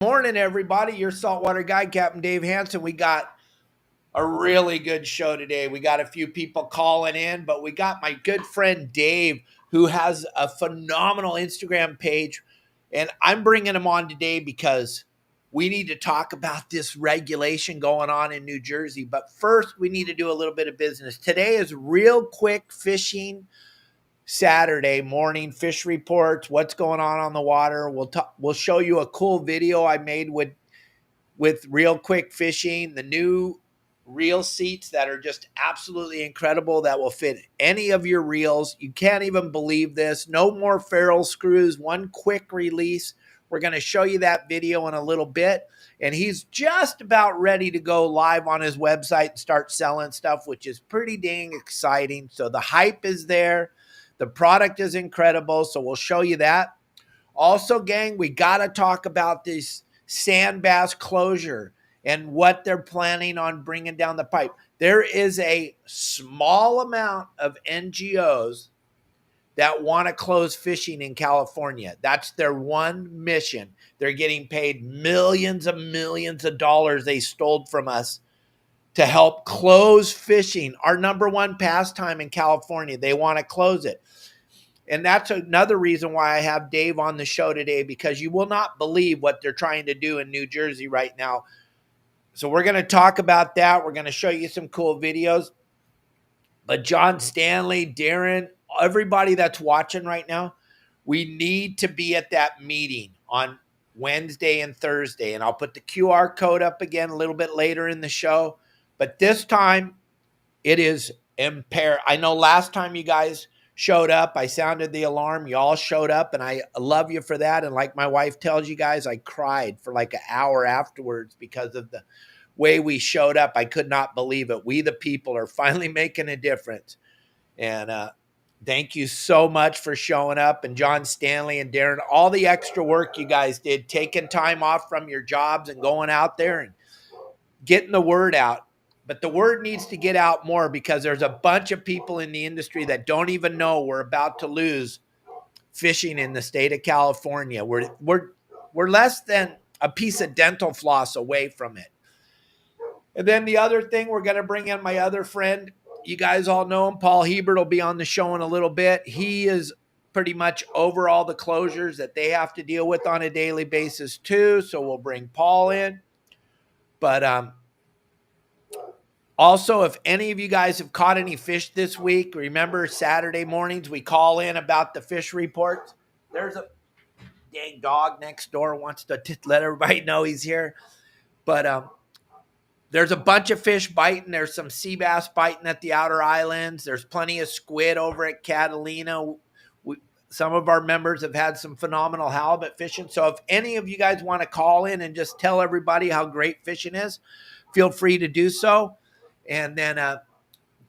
Morning, everybody. Your saltwater guide, Captain Dave Hansen. We got a really good show today. We got a few people calling in, but we got my good friend Dave, who has a phenomenal Instagram page. And I'm bringing him on today because we need to talk about this regulation going on in New Jersey. But first, we need to do a little bit of business. Today is ReelQuick Fishing Saturday morning fish reports, what's going on the water. We'll show you a cool video I made with ReelQuick Fishing, the new reel seats that are just absolutely incredible that will fit any of your reels. You can't even believe this. No more ferrule screws, one quick release. We're going to show you that video in a little bit. And he's just about ready to go live on his website and start selling stuff, which is pretty dang exciting. So the hype is there. The product is incredible. So we'll show you that. Also, gang, we got to talk about this sand bass closure and what they're planning on bringing down the pipe. There is a small amount of NGOs that want to close fishing in California. That's their one mission. They're getting paid millions of dollars they stole from us to help close fishing, our number one pastime in California. They want to close it. And that's another reason why I have Dave on the show today, because you will not believe what they're trying to do in New Jersey right now. So we're going to talk about that. We're going to show you some cool videos. But John Stanley, Darren, everybody that's watching right now, we need to be at that meeting on Wednesday and Thursday. And I'll put the QR code up again a little bit later in the show. But this time, it is imperative. I know last time you guys showed up, I sounded the alarm. You all showed up, and I love you for that. And like my wife tells you guys, I cried for like an hour afterwards because of the way we showed up. I could not believe it. We, the people, are finally making a difference. And thank you so much for showing up. And John Stanley and Darren, all the extra work you guys did, taking time off from your jobs and going out there and getting the word out. But the word needs to get out more, because there's a bunch of people in the industry that don't even know we're about to lose fishing in the state of California. We're less than a piece of dental floss away from it. And then the other thing, we're going to bring in my other friend. You guys all know him. Paul Heert will be on the show in a little bit. He is pretty much over all the closures that they have to deal with on a daily basis too. So we'll bring Paul in. But also, if any of you guys have caught any fish this week, remember Saturday mornings we call in about the fish reports. There's a dang dog next door wants to let everybody know he's here. But there's a bunch of fish biting. There's some sea bass biting at the outer islands. There's plenty of squid over at Catalina. Some of our members have had some phenomenal halibut fishing. So if any of you guys want to call in and just tell everybody how great fishing is, feel free to do so. And then,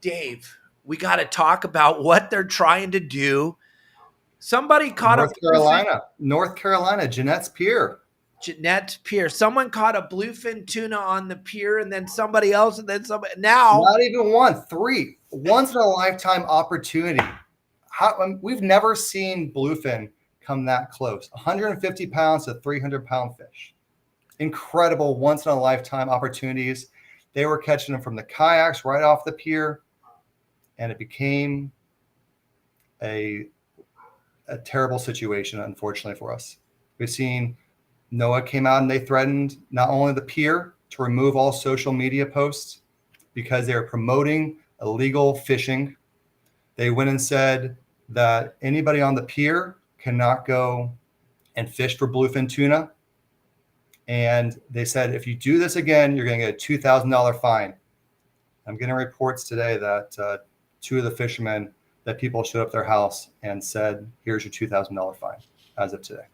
Dave, we got to talk about what they're trying to do. Somebody caught North Carolina, Jeanette's Pier. Someone caught a bluefin tuna on the pier, and then somebody else, and then somebody. Now, not even one, three. Once in a lifetime opportunity. We've never seen bluefin come that close. 150 pounds to 300-pound fish. Incredible once in a lifetime opportunities. They were catching them from the kayaks right off the pier, and it became a terrible situation, unfortunately, for us. We've seen NOAA came out and they threatened not only the pier to remove all social media posts because they were promoting illegal fishing. They went and said that anybody on the pier cannot go and fish for bluefin tuna. And they said, if you do this again, you're going to get a $2,000 fine. I'm getting reports today that two of the fishermen, that people showed up at their house and said, here's your $2,000 fine as of today.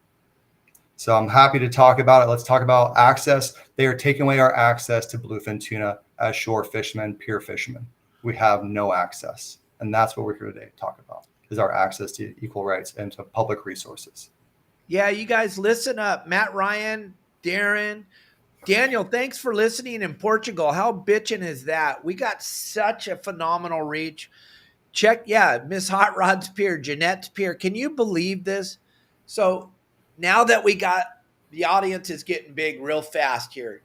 So I'm happy to talk about it. Let's talk about access. They are taking away our access to bluefin tuna as shore fishermen, pier fishermen. We have no access. And that's what we're here today to talk about, is our access to equal rights and to public resources. Yeah, you guys listen up. Matt Ryan, Darren, Daniel, thanks for listening in Portugal. How bitchin' is that? We got such a phenomenal reach. Check, Miss Hot Rod's Pier, Jeanette's Pier. Can you believe this? So now that we got the audience is getting big real fast here,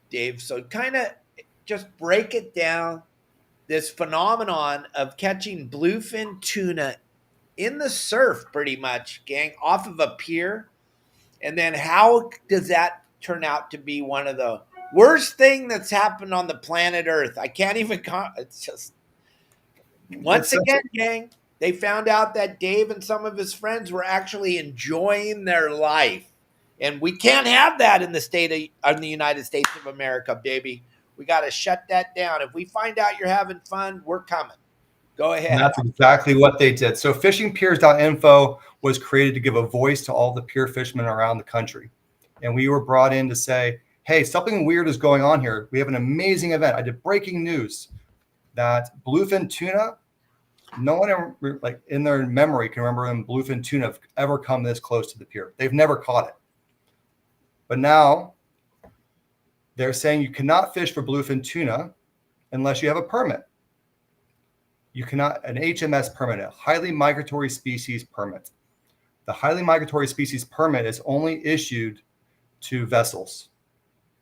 Dave. So kind of just break it down, this phenomenon of catching bluefin tuna in the surf pretty much, gang, off of a pier. And then how does that turn out to be one of the worst thing that's happened on the planet Earth? I can't even, it's just, once again, gang, they found out that Dave and some of his friends were actually enjoying their life. And we can't have that in the United States of America, baby. We got to shut that down. If we find out you're having fun, we're coming. Go ahead. And that's exactly what they did. So fishingpiers.info was created to give a voice to all the pier fishermen around the country. And we were brought in to say, hey, something weird is going on here. We have an amazing event. I did breaking news that bluefin tuna, no one ever, like in their memory can remember when bluefin tuna have ever come this close to the pier. They've never caught it. But now they're saying you cannot fish for bluefin tuna unless you have a permit. You cannot, an HMS permit, a highly migratory species permit. The highly migratory species permit is only issued to vessels,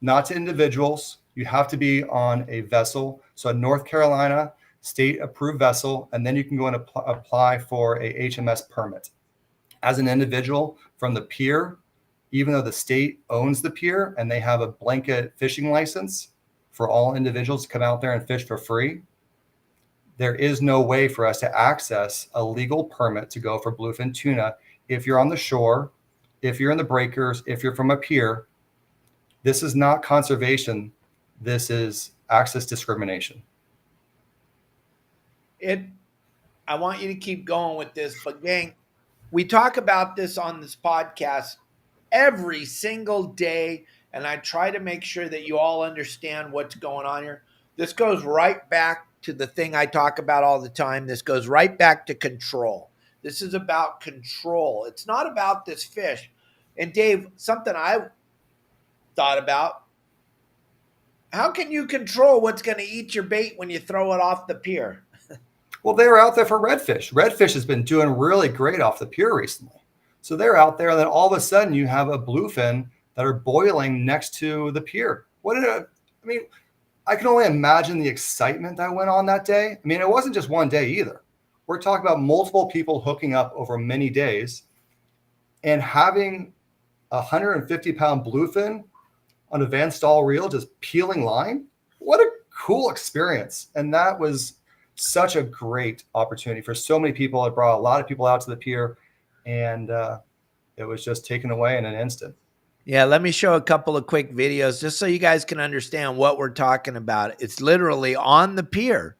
not to individuals. You have to be on a vessel. So a North Carolina state approved vessel, and then you can go and apply for a HMS permit. As an individual from the pier, even though the state owns the pier and they have a blanket fishing license for all individuals to come out there and fish for free, there is no way for us to access a legal permit to go for bluefin tuna if you're on the shore, if you're in the breakers, if you're from a pier. This is not conservation. This is access discrimination. I want you to keep going with this, but gang, we talk about this on this podcast every single day, and I try to make sure that you all understand what's going on here. This goes right back to the thing I talk about all the time. This goes right back to control. This is about control. It's not about this fish. And Dave, something I thought about, how can you control what's going to eat your bait when you throw it off the pier? Well, they were out there for redfish. Redfish has been doing really great off the pier recently. So they're out there, and then all of a sudden you have a bluefin that are boiling next to the pier. I can only imagine the excitement that went on that day. I mean, it wasn't just one day either. We're talking about multiple people hooking up over many days and having a 150-pound bluefin on a Van Staal reel just peeling line. What a cool experience. And that was such a great opportunity for so many people. It brought a lot of people out to the pier, and it was just taken away in an instant. Yeah, let me show a couple of quick videos just so you guys can understand what we're talking about. It's literally on the pier.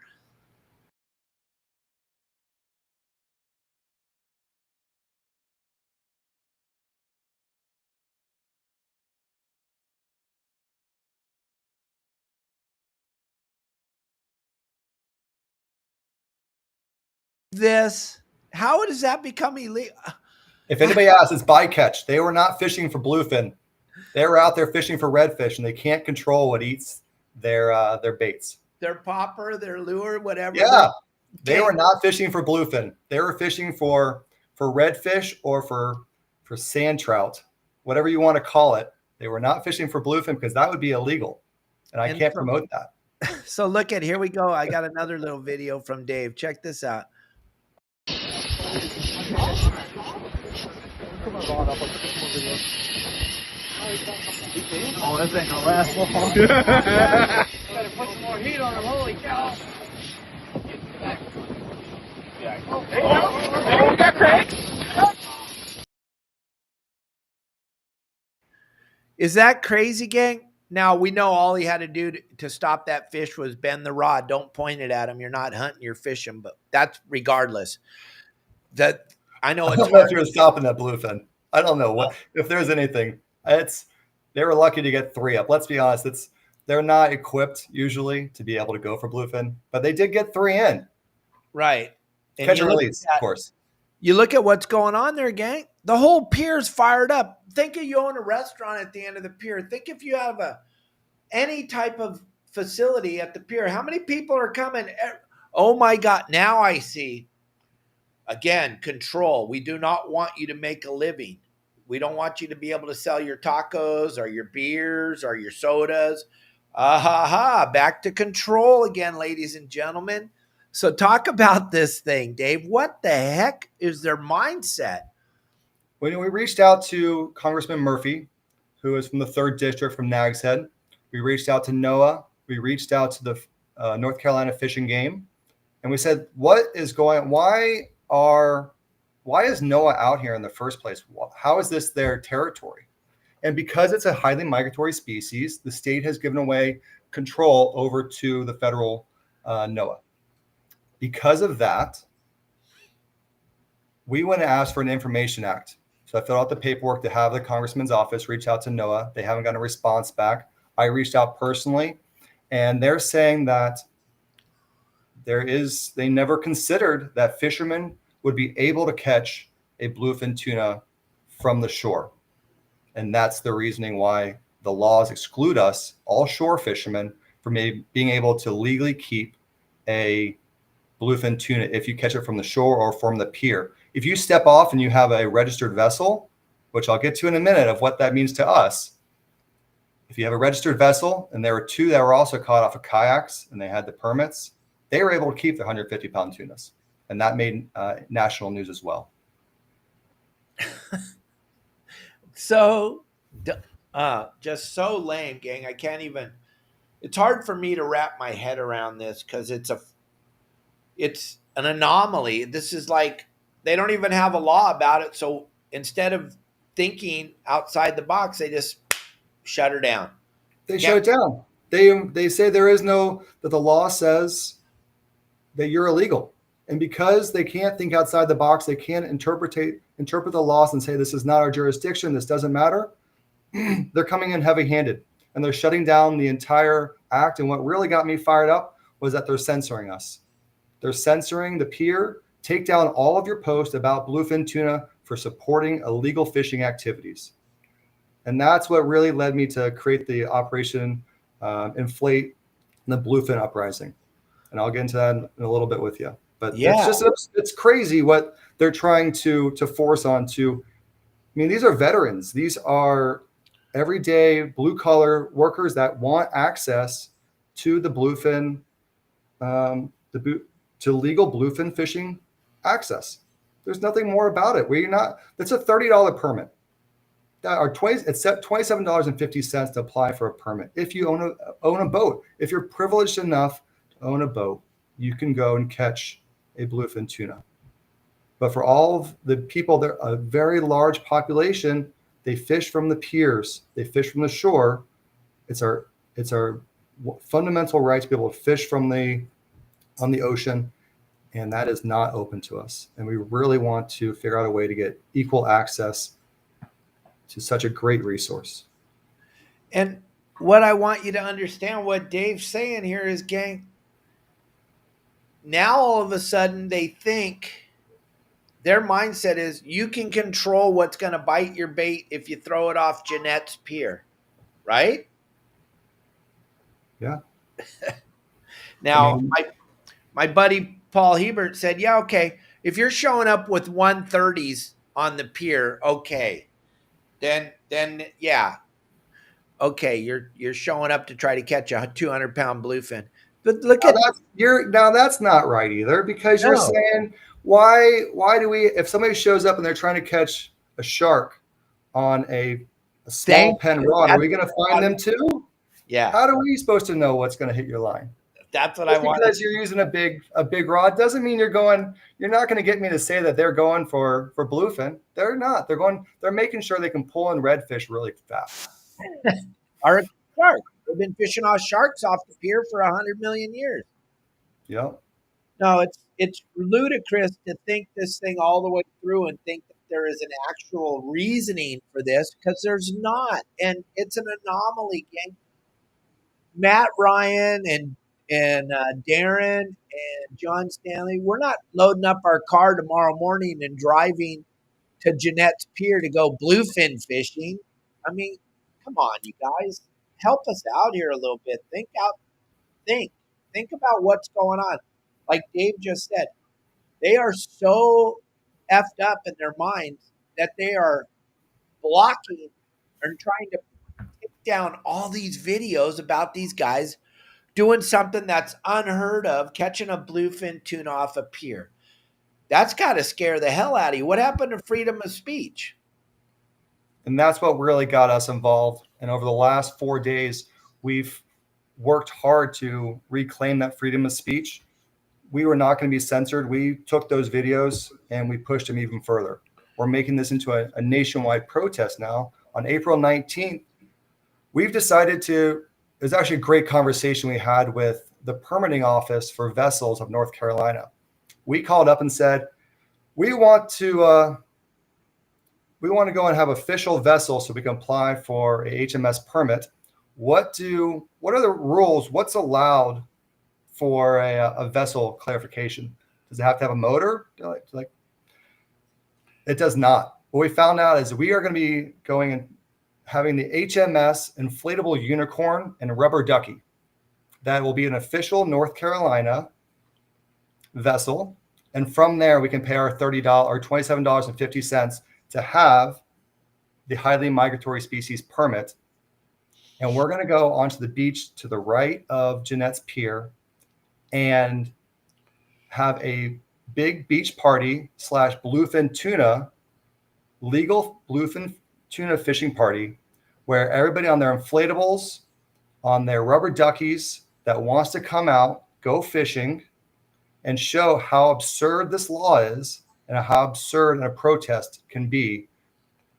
How does that become illegal? If anybody asks, it's bycatch. They were not fishing for bluefin. They were out there fishing for redfish, and they can't control what eats their baits. Their popper, their lure, whatever. Yeah, they were not fishing for bluefin. They were fishing for redfish or for sand trout, whatever you want to call it. They were not fishing for bluefin because that would be illegal, and I can't promote that. So look at, here we go. I got another little video from Dave. Check this out. Oh, this ain't gonna last long. Gotta put some more heat on him. Holy cow. Oh, got cracks. Is that crazy, gang? Now, we know all he had to do to stop that fish was bend the rod. Don't point it at him. You're not hunting, you're fishing, but that's regardless. I know I don't know if you're stopping that bluefin. I don't know if there's anything. They were lucky to get 3 up. Let's be honest. They're not equipped usually to be able to go for bluefin, but they did get 3 in. Right. And catch and release, of course. You look at what's going on there, gang. The whole pier's fired up. Think if you own a restaurant at the end of the pier. Think if you have any type of facility at the pier. How many people are coming? Oh my God. Now I see. Again, control. We do not want you to make a living. We don't want you to be able to sell your tacos or your beers or your sodas. Ah ha ha, back to control again, ladies and gentlemen. So talk about this thing, Dave. What the heck is their mindset? When we reached out to Congressman Murphy, who is from the 3rd District from Nags Head, we reached out to NOAA, we reached out to the North Carolina Fish and Game, and we said, what is going on? Why is NOAA out here in the first place? How is this their territory? And because it's a highly migratory species, the state has given away control over to the federal NOAA. Because of that, we went and asked for an Information Act. So I filled out the paperwork to have the congressman's office reach out to NOAA. They haven't gotten a response back. I reached out personally, and they're saying that they never considered that fishermen would be able to catch a bluefin tuna from the shore. And that's the reasoning why the laws exclude us, all shore fishermen, from being able to legally keep a bluefin tuna if you catch it from the shore or from the pier. If you step off and you have a registered vessel, which I'll get to in a minute of what that means to us. If you have a registered vessel, and there were 2 that were also caught off of kayaks and they had the permits, they were able to keep the 150-pound tunas. And that made national news as well. So, just so lame, gang. I can't even, it's hard for me to wrap my head around this because it's an anomaly. This is like, they don't even have a law about it. So instead of thinking outside the box, they just shut her down. They shut it down. They say that the law says that you're illegal. And because they can't think outside the box, they can't interpret the laws and say, this is not our jurisdiction, this doesn't matter. They're coming in heavy-handed, and they're shutting down the entire act. And what really got me fired up was that they're censoring us. They're censoring the pier. Take down all of your posts about bluefin tuna for supporting illegal fishing activities. And that's what really led me to create the Operation Inflate and the Bluefin Uprising. And I'll get into that in a little bit with you. But yeah, it's crazy what they're trying to force onto. I mean, these are veterans. These are everyday blue-collar workers that want access to the bluefin, to legal bluefin fishing access. There's nothing more about it. That's a $30 permit. It's set $27.50 to apply for a permit. If you own a boat, if you're privileged enough to own a boat, you can go and catch a bluefin tuna. But for all of the people, there a very large population, they fish from the piers, they fish from the shore. It's our fundamental right to be able to fish on the ocean, and that is not open to us. And we really want to figure out a way to get equal access to such a great resource. And what I want you to understand, what Dave's saying here is, gang, now all of a sudden they think their mindset is you can control what's going to bite your bait if you throw it off Jeanette's pier, right? Yeah. Now, my buddy Paul Heert said, yeah, okay, if you're showing up with 130s on the pier, okay, then yeah, okay, you're showing up to try to catch a 200-pound bluefin. But look at that's not right either, because you're saying why do we, if somebody shows up and they're trying to catch a shark on a small pen rod, are we going to find them too? Yeah. How are we supposed to know what's going to hit your line? That's what I want. Because you're using a big rod doesn't mean you're not going to get me to say that they're going for bluefin. They're not. They're making sure they can pull in redfish really fast. Or a shark. They've been fishing off sharks off the pier for 100 million years. Yep. No, it's ludicrous to think this thing all the way through and think that there is an actual reasoning for this, because there's not. And it's an anomaly, gang. Matt Ryan and Darren and John Stanley, we're not loading up our car tomorrow morning and driving to Jeanette's Pier to go bluefin fishing. I mean, come on, you guys. Help us out here a little bit. Think about what's going on. Like Dave just said, they are so effed up in their minds that they are blocking and trying to take down all these videos about these guys doing something that's unheard of, catching a bluefin tuna off a pier. That's got to scare the hell out of you. What happened to freedom of speech? And that's what really got us involved. And over the last 4 days, we've worked hard to reclaim that freedom of speech. We were not going to be censored. We took those videos and we pushed them even further. We're making this into a nationwide protest now. On April 19th, we've decided to, it was actually a great conversation we had with the permitting office for vessels of North Carolina. We called up and said, we want to go and have official vessels so we can apply for a HMS permit. What are the rules? What's allowed for a vessel clarification? Does it have to have a motor? Like, it does not. What we found out is we are going to be going and having the HMS inflatable unicorn and rubber ducky. That will be an official North Carolina vessel. And from there, we can pay our $30 or $27.50 to have the highly migratory species permit. And we're going to go onto the beach to the right of Jeanette's Pier and have a big beach party / bluefin tuna, legal bluefin tuna fishing party, where everybody on their inflatables, on their rubber duckies that wants to come out, go fishing, and show how absurd this law is and how absurd a protest can be,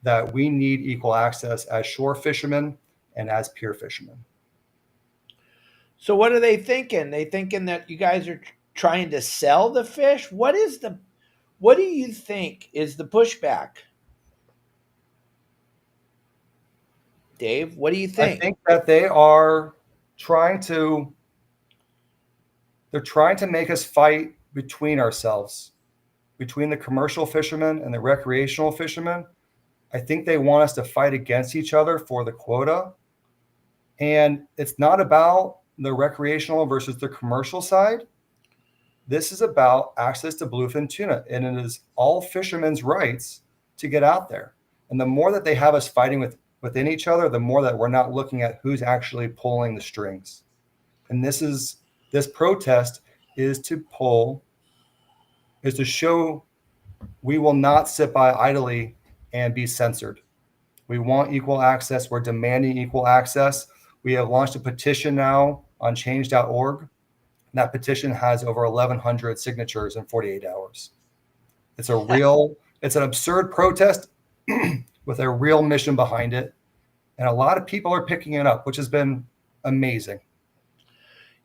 that we need equal access as shore fishermen and as pier fishermen. So what are they thinking? They thinking that you guys are trying to sell the fish? What do you think is the pushback? Dave, what do you think? I think that they're trying to make us fight between ourselves, between the commercial fishermen and the recreational fishermen. I think they want us to fight against each other for the quota. And it's not about the recreational versus the commercial side. This is about access to bluefin tuna, and it is all fishermen's rights to get out there. And the more that they have us fighting within each other, the more that we're not looking at who's actually pulling the strings. And this protest is to show we will not sit by idly and be censored. We want equal access. We're demanding equal access. We have launched a petition now on change.org. That petition has over 1,100 signatures in 48 hours. It's an absurd protest with a real mission behind it. And a lot of people are picking it up, which has been amazing.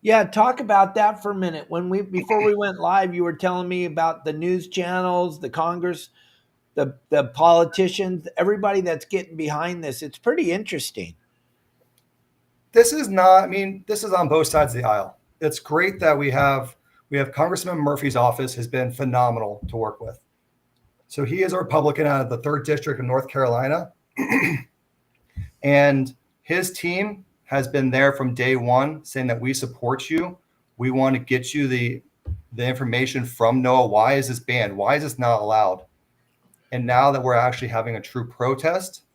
Yeah, talk about that for a minute. Before we went live, you were telling me about the news channels, the Congress, the politicians, everybody that's getting behind this. It's pretty interesting. This is on both sides of the aisle. It's great that we have Congressman Murphy's office has been phenomenal to work with. So he is a Republican out of the 3rd District of North Carolina. And his team has been there from day one saying that we support you. We want to get you the information from NOAA. Why is this banned? Why is this not allowed? And now that we're actually having a true protest,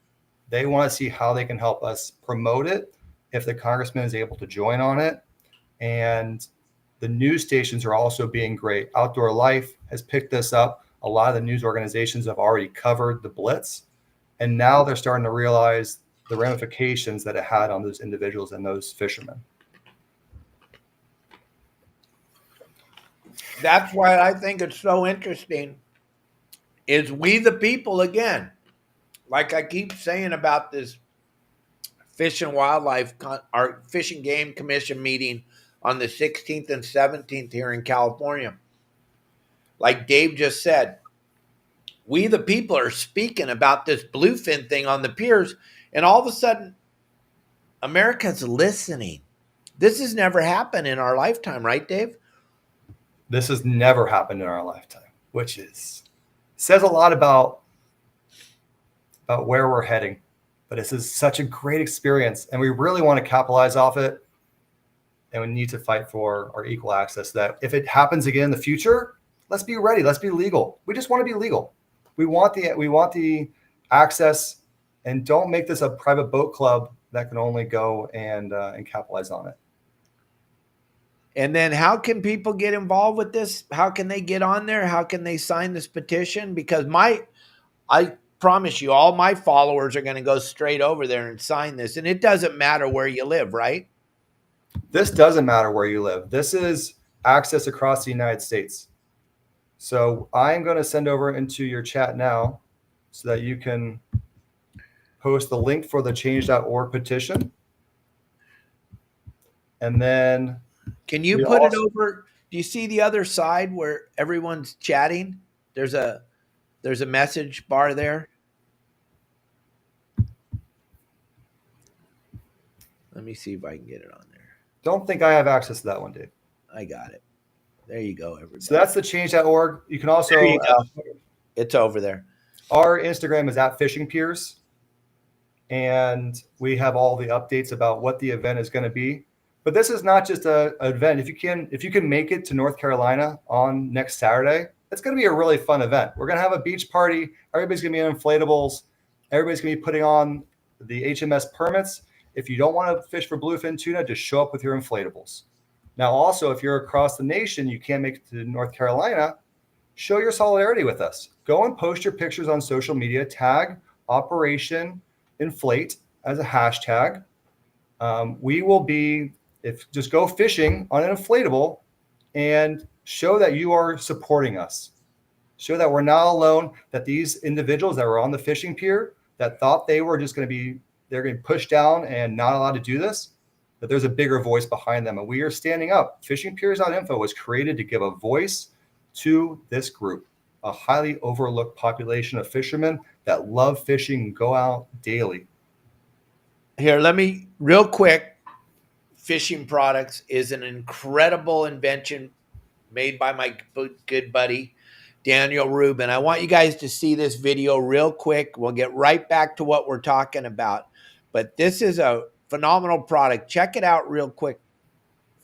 they want to see how they can help us promote it if the congressman is able to join on it. And the news stations are also being great. Outdoor Life has picked this up. A lot of the news organizations have already covered the blitz. And now they're starting to realize the ramifications that it had on those individuals and those fishermen. That's why I think it's so interesting is we the people, again, like I keep saying about this Fish and Wildlife, our Fish and Game Commission meeting on the 16th and 17th here in California. Like Dave just said, we the people are speaking about this bluefin thing on the piers, and all of a sudden, America's listening. This has never happened in our lifetime, right, Dave? This has never happened in our lifetime, which says a lot about where we're heading. But this is such a great experience, and we really want to capitalize off it. And we need to fight for our equal access. That if it happens again in the future, let's be ready. Let's be legal. We just want to be legal. We want the access and don't make this a private boat club that can only go and capitalize on it. And then how can people get involved with this? How can they get on there? How can they sign this petition? Because I promise you, all my followers are going to go straight over there and sign this. And it doesn't matter where you live, right? This doesn't matter where you live. This is access across the United States. So I'm going to send over into your chat now so that you can post the link for the change.org petition. And then can you put it over? Do you see the other side where everyone's chatting? There's a message bar there. Let me see if I can get it on there. Don't think I have access to that one, Dave. I got it. There you go, everybody. So that's the change.org. You can also, it's over there. Our Instagram is @fishingpiers, and we have all the updates about what the event is going to be. But this is not just an event. If you can make it to North Carolina on next Saturday, it's going to be a really fun event. We're going to have a beach party. Everybody's going to be in inflatables. Everybody's going to be putting on the HMS permits. If you don't want to fish for bluefin tuna, just show up with your inflatables. Now, also, if you're across the nation, you can't make it to North Carolina, show your solidarity with us. Go and post your pictures on social media. Tag Operation Inflate as a hashtag. We will be, just go fishing on an inflatable and show that you are supporting us. Show that we're not alone, that these individuals that were on the fishing pier that thought they were just going to be, they're getting pushed down and not allowed to do this, that there's a bigger voice behind them. And we are standing up. Fishingpiers.info was created to give a voice to this group, a highly overlooked population of fishermen that love fishing and go out daily. Here, let me, real quick, Fishing Products is an incredible invention made by my good buddy, Daniel Rubin. I want you guys to see this video real quick. We'll get right back to what we're talking about. But this is a phenomenal product. Check it out real quick.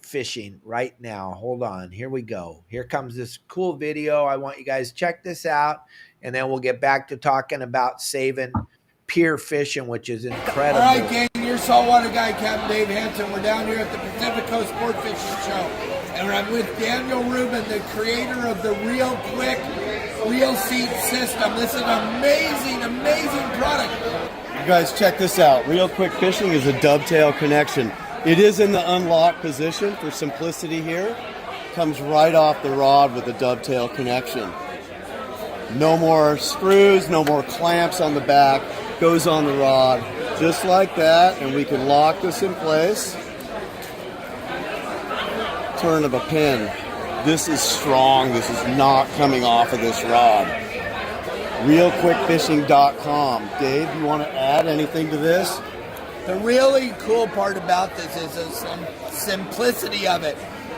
Fishing right now. Hold on. Here we go. Here comes this cool video. I want you guys to check this out. And then we'll get back to talking about saving pier fishing, which is incredible. All right, gang, your saltwater guy, Captain Dave Hansen. We're down here at the Pacific Coast Sport Fishing Show. And I'm with Daniel Rubin, the creator of the ReelQuick Reel Seat System. This is an amazing, amazing product. You guys check this out. ReelQuick Fishing is a dovetail connection. It is in the unlocked position for simplicity here. Comes right off the rod with a dovetail connection. No more screws, no more clamps on the back. Goes on the rod just like that, and we can lock this in place. Turn of a pin. This is strong. This is not coming off of this rod. ReelQuickFishing.com. Dave, you want to add anything to this? The really cool part about this is the simplicity of it.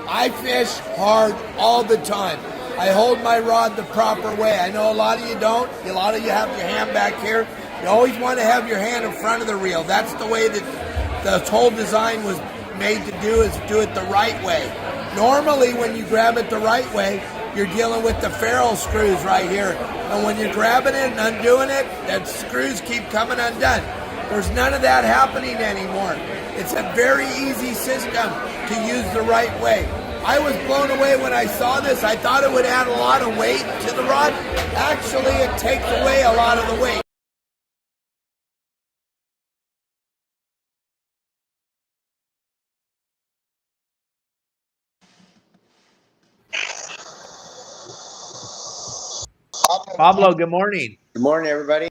I fish hard all the time. I hold my rod the proper way. I know a lot of you don't. A lot of you have your hand back here. You always want to have your hand in front of the reel. That's the way that the whole design was made to do, is do it the right way. Normally, when you grab it the right way, you're dealing with the ferrule screws right here. And when you're grabbing it and undoing it, the screws keep coming undone. There's none of that happening anymore. It's a very easy system to use the right way. I was blown away when I saw this. I thought it would add a lot of weight to the rod. Actually, it takes away a lot of the weight. Pablo, good morning. Good morning, everybody.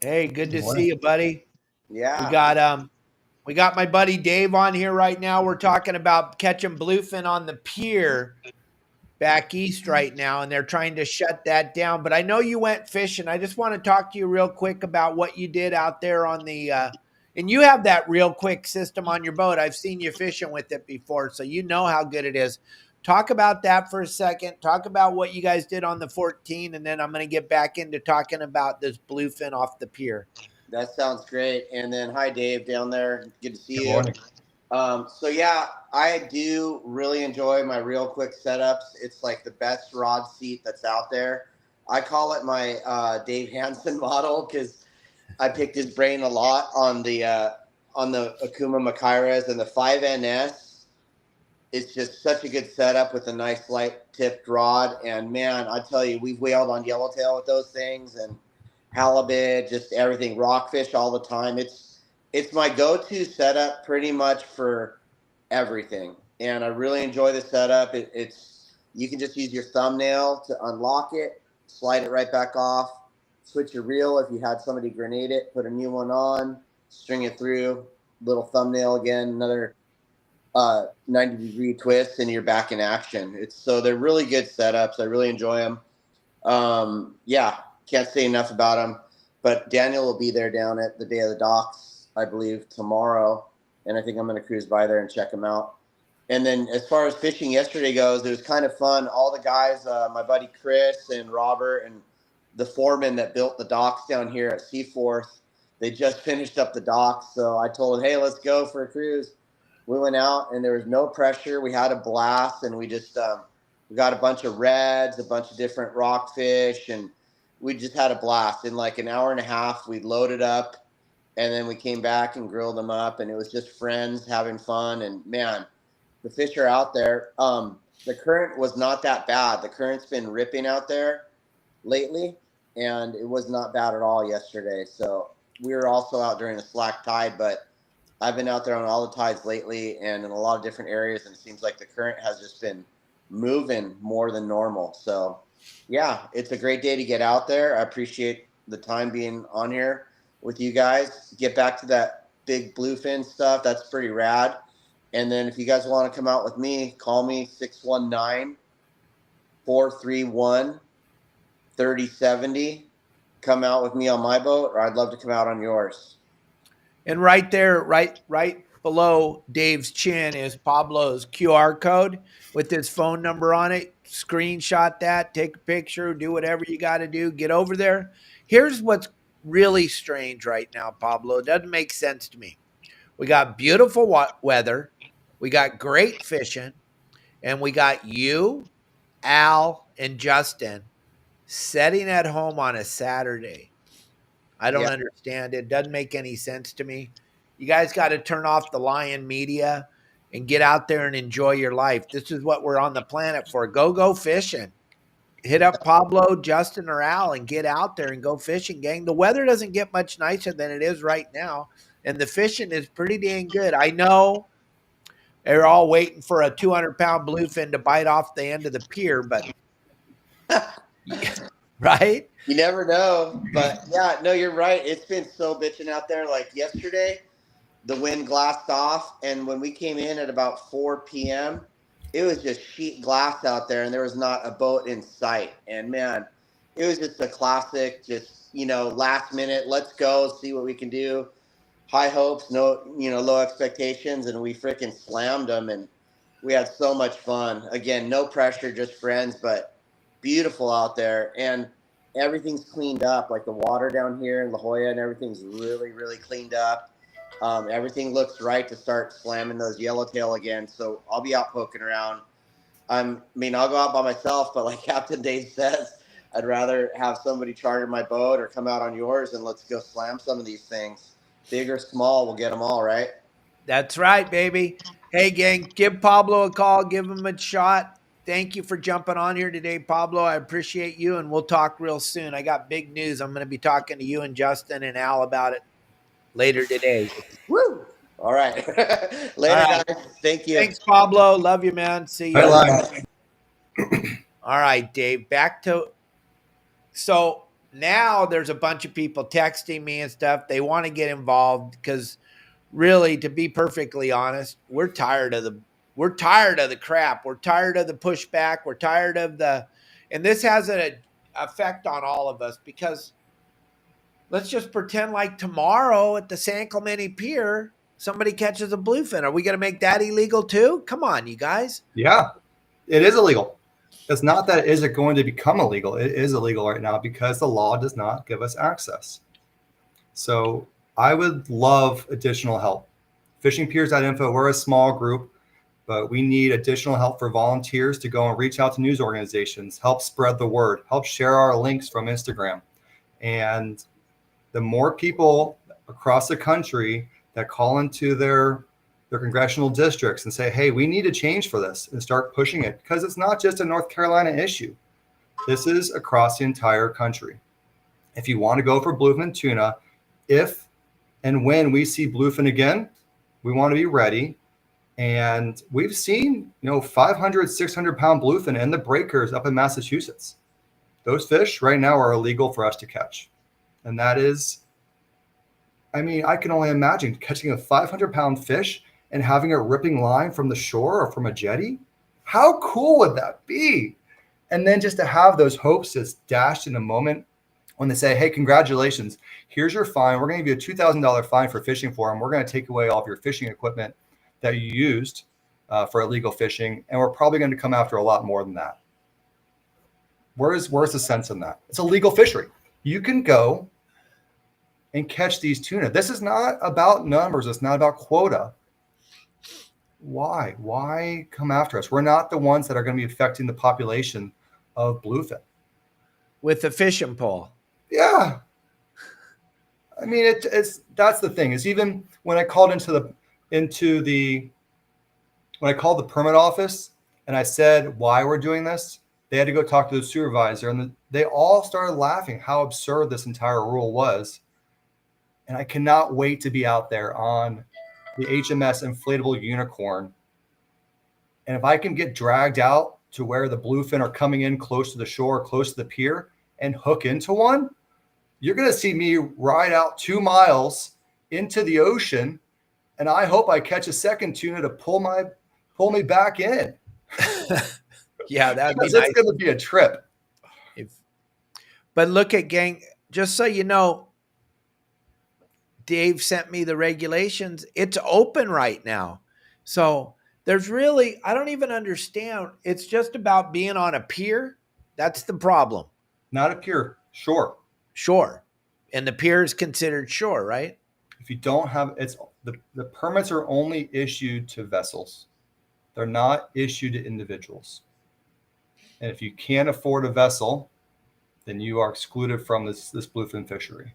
Hey, good to see you, buddy. Yeah. We got my buddy Dave on here right now. We're talking about catching bluefin on the pier back east right now, and they're trying to shut that down. But I know you went fishing. I just want to talk to you real quick about what you did out there on the and you have that ReelQuick system on your boat. I've seen you fishing with it before, so you know how good it is. Talk about that for a second. Talk about what you guys did on the 14, and then I'm going to get back into talking about this bluefin off the pier. That sounds great. And then, hi, Dave, down there. Good to see you. Morning. So, yeah, I do really enjoy my ReelQuick setups. It's like the best rod seat that's out there. I call it my Dave Hansen model because I picked his brain a lot on the Okuma Makairas and the 5NS. It's just such a good setup with a nice light tipped rod. And man, I tell you, we've whaled on yellowtail with those things and halibut, just everything, rockfish all the time. It's my go-to setup pretty much for everything. And I really enjoy the setup. It's you can just use your thumbnail to unlock it, slide it right back off, switch your reel if you had somebody grenade it, put a new one on, string it through, little thumbnail again, another 90-degree twist, and you're back in action. So they're really good setups. I really enjoy them. Yeah, can't say enough about them. But Daniel will be there down at the Day of the Docks, I believe, tomorrow, and I think I'm going to cruise by there and check them out. And then as far as fishing yesterday goes, it was kind of fun. All the guys, my buddy Chris and Robert and the foreman that built the docks down here at Seaforth, they just finished up the docks. So I told them, hey, let's go for a cruise. We went out and there was no pressure. We had a blast, and we just we got a bunch of reds, a bunch of different rockfish, and we just had a blast. In like an hour and a half, we loaded up, and then we came back and grilled them up, and it was just friends having fun. And man, the fish are out there. The current was not that bad. The current's been ripping out there lately, and it was not bad at all yesterday. So we were also out during the slack tide, but I've been out there on all the tides lately and in a lot of different areas, and it seems like the current has just been moving more than normal. So yeah, it's a great day to get out there. I appreciate the time being on here with you guys. Get back to that big bluefin stuff. That's pretty rad. And then if you guys want to come out with me, call me 619-431-3070. Come out with me on my boat, or I'd love to come out on yours. And right there, right below Dave's chin is Pablo's QR code with his phone number on it. Screenshot that, take a picture, do whatever you got to do. Get over there. Here's what's really strange right now, Pablo. It doesn't make sense to me. We got beautiful weather. We got great fishing. And we got you, Al, and Justin sitting at home on a Saturday. I don't understand it. Doesn't make any sense to me. You guys got to turn off the lying media and get out there and enjoy your life. This is what we're on the planet for. Go fishing. Hit up Pablo, Justin, or Al and get out there and go fishing, gang. The weather doesn't get much nicer than it is right now, and the fishing is pretty dang good. I know they're all waiting for a 200-pound bluefin to bite off the end of the pier, but right? You never know, but yeah, no, you're right. It's been so bitching out there. Like yesterday, the wind glassed off, and when we came in at about 4 p.m., it was just sheet glass out there, and there was not a boat in sight. And man, it was just a classic, just, last minute, let's go, see what we can do. High hopes, no, low expectations, and we freaking slammed them, and we had so much fun. Again, no pressure, just friends, but beautiful out there. And everything's cleaned up, like the water down here in La Jolla and everything's really, really cleaned up. Everything looks right to start slamming those yellowtail again. So I'll be out poking around. I'll go out by myself, but like Captain Dave says, I'd rather have somebody charter my boat or come out on yours and let's go slam some of these things. Big or small, we'll get them all, right? That's right, baby. Hey, gang, give Pablo a call. Give him a shot. Thank you for jumping on here today, Pablo. I appreciate you, and we'll talk real soon. I got big news. I'm going to be talking to you and Justin and Al about it later today. Woo! All right. Later, All right. guys. Thank you. Thanks, Pablo. Love you, man. See you. Bye. All right, Dave. So now there's a bunch of people texting me and stuff. They want to get involved because really, to be perfectly honest, we're tired of the crap. We're tired of the pushback. We're tired of and this has an effect on all of us because let's just pretend like tomorrow at the San Clemente Pier, somebody catches a bluefin. Are we going to make that illegal too? Come on, you guys. Yeah, it is illegal. It's not that it isn't going to become illegal. It is illegal right now because the law does not give us access. So I would love additional help. Fishingpiers.info, we're a small group, but we need additional help for volunteers to go and reach out to news organizations, help spread the word, help share our links from Instagram. And The more people across the country that call into their congressional districts and say, hey, we need a change for this, and start pushing it, because it's not just a North Carolina issue. This is across the entire country. If you want to go for bluefin tuna, if and when we see bluefin again, we want to be ready. And we've seen, 500, 600 pound bluefin in the breakers up in Massachusetts. Those fish right now are illegal for us to catch. And that is, I can only imagine catching a 500-pound fish and having a ripping line from the shore or from a jetty. How cool would that be? And then just to have those hopes just dashed in a moment when they say, hey, congratulations, here's your fine. We're going to give you a $2,000 fine for fishing for them. We're going to take away all of your fishing equipment that you used for illegal fishing. And we're probably going to come after a lot more than that. Where's the sense in that? It's a legal fishery. You can go and catch these tuna. This is not about numbers. It's not about quota. Why? Why come after us? We're not the ones that are going to be affecting the population of bluefin. With the fishing pole. Yeah. It's that's the thing, is even when I called when I called the permit office and I said why we're doing this, they had to go talk to the supervisor, and they all started laughing how absurd this entire rule was. And I cannot wait to be out there on the HMS inflatable unicorn. And if I can get dragged out to where the bluefin are coming in close to the shore, close to the pier, and hook into one, you're going to see me ride out 2 miles into the ocean. And I hope I catch a second tuna to pull me back in. Yeah, that'd be nice. It's going to be a trip. But look at, gang, just so you know, Dave sent me the regulations. It's open right now. So there's really, I don't even understand. It's just about being on a pier. That's the problem. Not a pier, shore. Shore. And the pier is considered shore, right? If you don't have, the permits are only issued to vessels. They're not issued to individuals. And if you can't afford a vessel, then you are excluded from this bluefin fishery.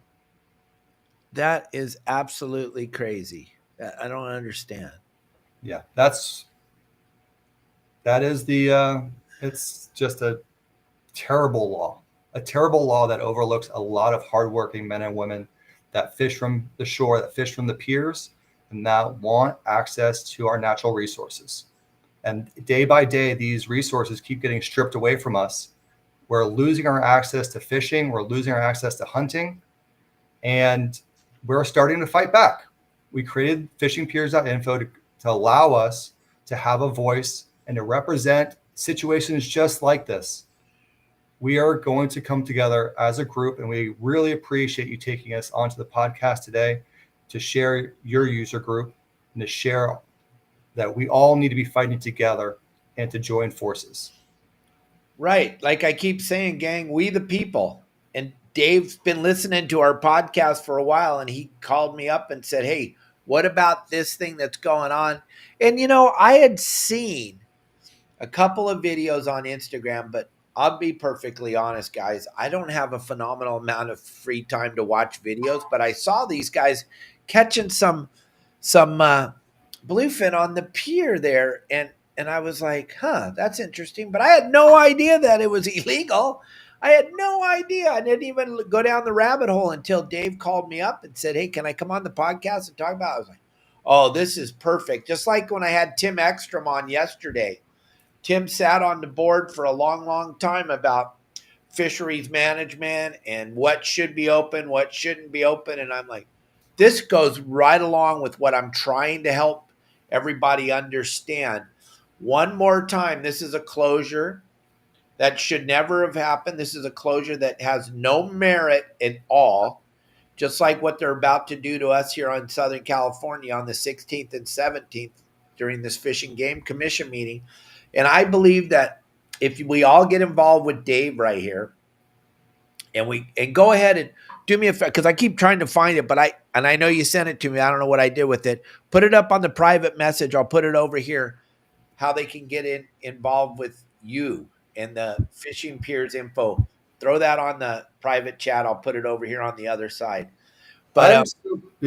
That is absolutely crazy. I don't understand. Yeah, it's just a terrible law that overlooks a lot of hardworking men and women that fish from the shore, that fish from the piers, and that want access to our natural resources. And day by day, these resources keep getting stripped away from us. We're losing our access to fishing. We're losing our access to hunting. And we're starting to fight back. We created fishingpiers.info to allow us to have a voice and to represent situations just like this. We are going to come together as a group, and we really appreciate you taking us onto the podcast today to share your user group and to share that we all need to be fighting together and to join forces. Right. Like I keep saying, gang, we the people. And Dave's been listening to our podcast for a while, and he called me up and said, hey, what about this thing that's going on? And, I had seen a couple of videos on Instagram, but I'll be perfectly honest, guys. I don't have a phenomenal amount of free time to watch videos, but I saw these guys catching some bluefin on the pier there. And I was like, that's interesting. But I had no idea that it was illegal. I had no idea. I didn't even go down the rabbit hole until Dave called me up and said, hey, can I come on the podcast and talk about it? I was like, oh, this is perfect. Just like when I had Tim Ekstrom on yesterday. Tim sat on the board for a long, long time about fisheries management and what should be open, what shouldn't be open. And I'm like, this goes right along with what I'm trying to help everybody understand. One more time, this is a closure that should never have happened. This is a closure that has no merit at all, just like what they're about to do to us here on Southern California on the 16th and 17th during this Fish and Game Commission meeting. And I believe that if we all get involved with Dave right here, and go ahead and do me a favor, because I keep trying to find it, but I know you sent it to me. I don't know what I did with it. Put it up on the private message. I'll put it over here, how they can get involved with you and the Fishing Piers info. Throw that on the private chat. I'll put it over here on the other side. But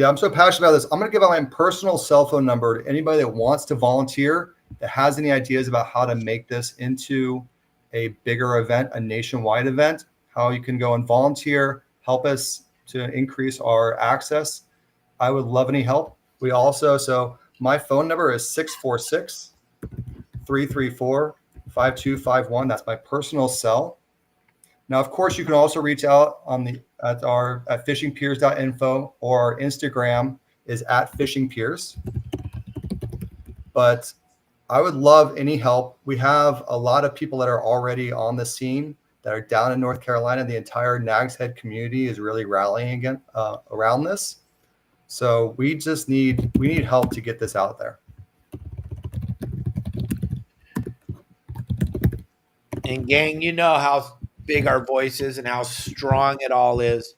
I'm so passionate about this. I'm going to give out my personal cell phone number to anybody that wants to volunteer, that has any ideas about how to make this into a bigger event, a nationwide event, how you can go and volunteer, help us to increase our access. I would love any help. So my phone number is 646-334-5251. That's my personal cell. Now, of course, you can also reach out at fishingpiers.info, or our Instagram is @fishingpiers. But I would love any help. We have a lot of people that are already on the scene that are down in North Carolina. The entire Nags Head community is really rallying again around this. So we need help to get this out there. And gang, you know how big our voice is and how strong it all is.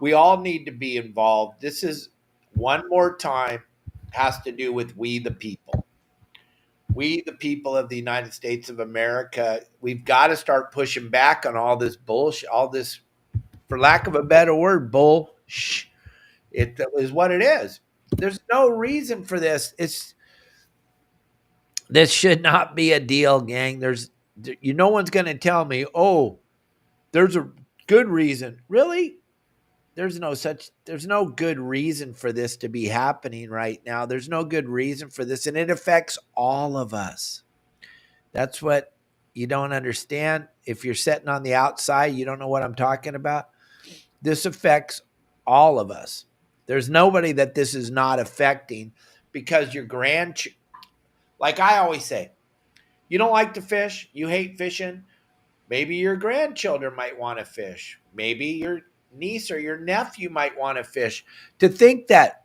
We all need to be involved. This is, one more time, has to do with we the people. We the people of the United States of America. We've got to start pushing back on all this bullshit, all this, for lack of a better word, bullshit. It is what it is. There's no reason for this. This should not be a deal, gang. No one's going to tell me, oh, there's a good reason. Really? There's no good reason for this to be happening right now. There's no good reason for this. And it affects all of us. That's what you don't understand. If you're sitting on the outside, you don't know what I'm talking about. This affects all of us. There's nobody that this is not affecting, because your like I always say, you don't like to fish, you hate fishing. Maybe your grandchildren might want to fish. Maybe your niece or your nephew might want to fish. To think that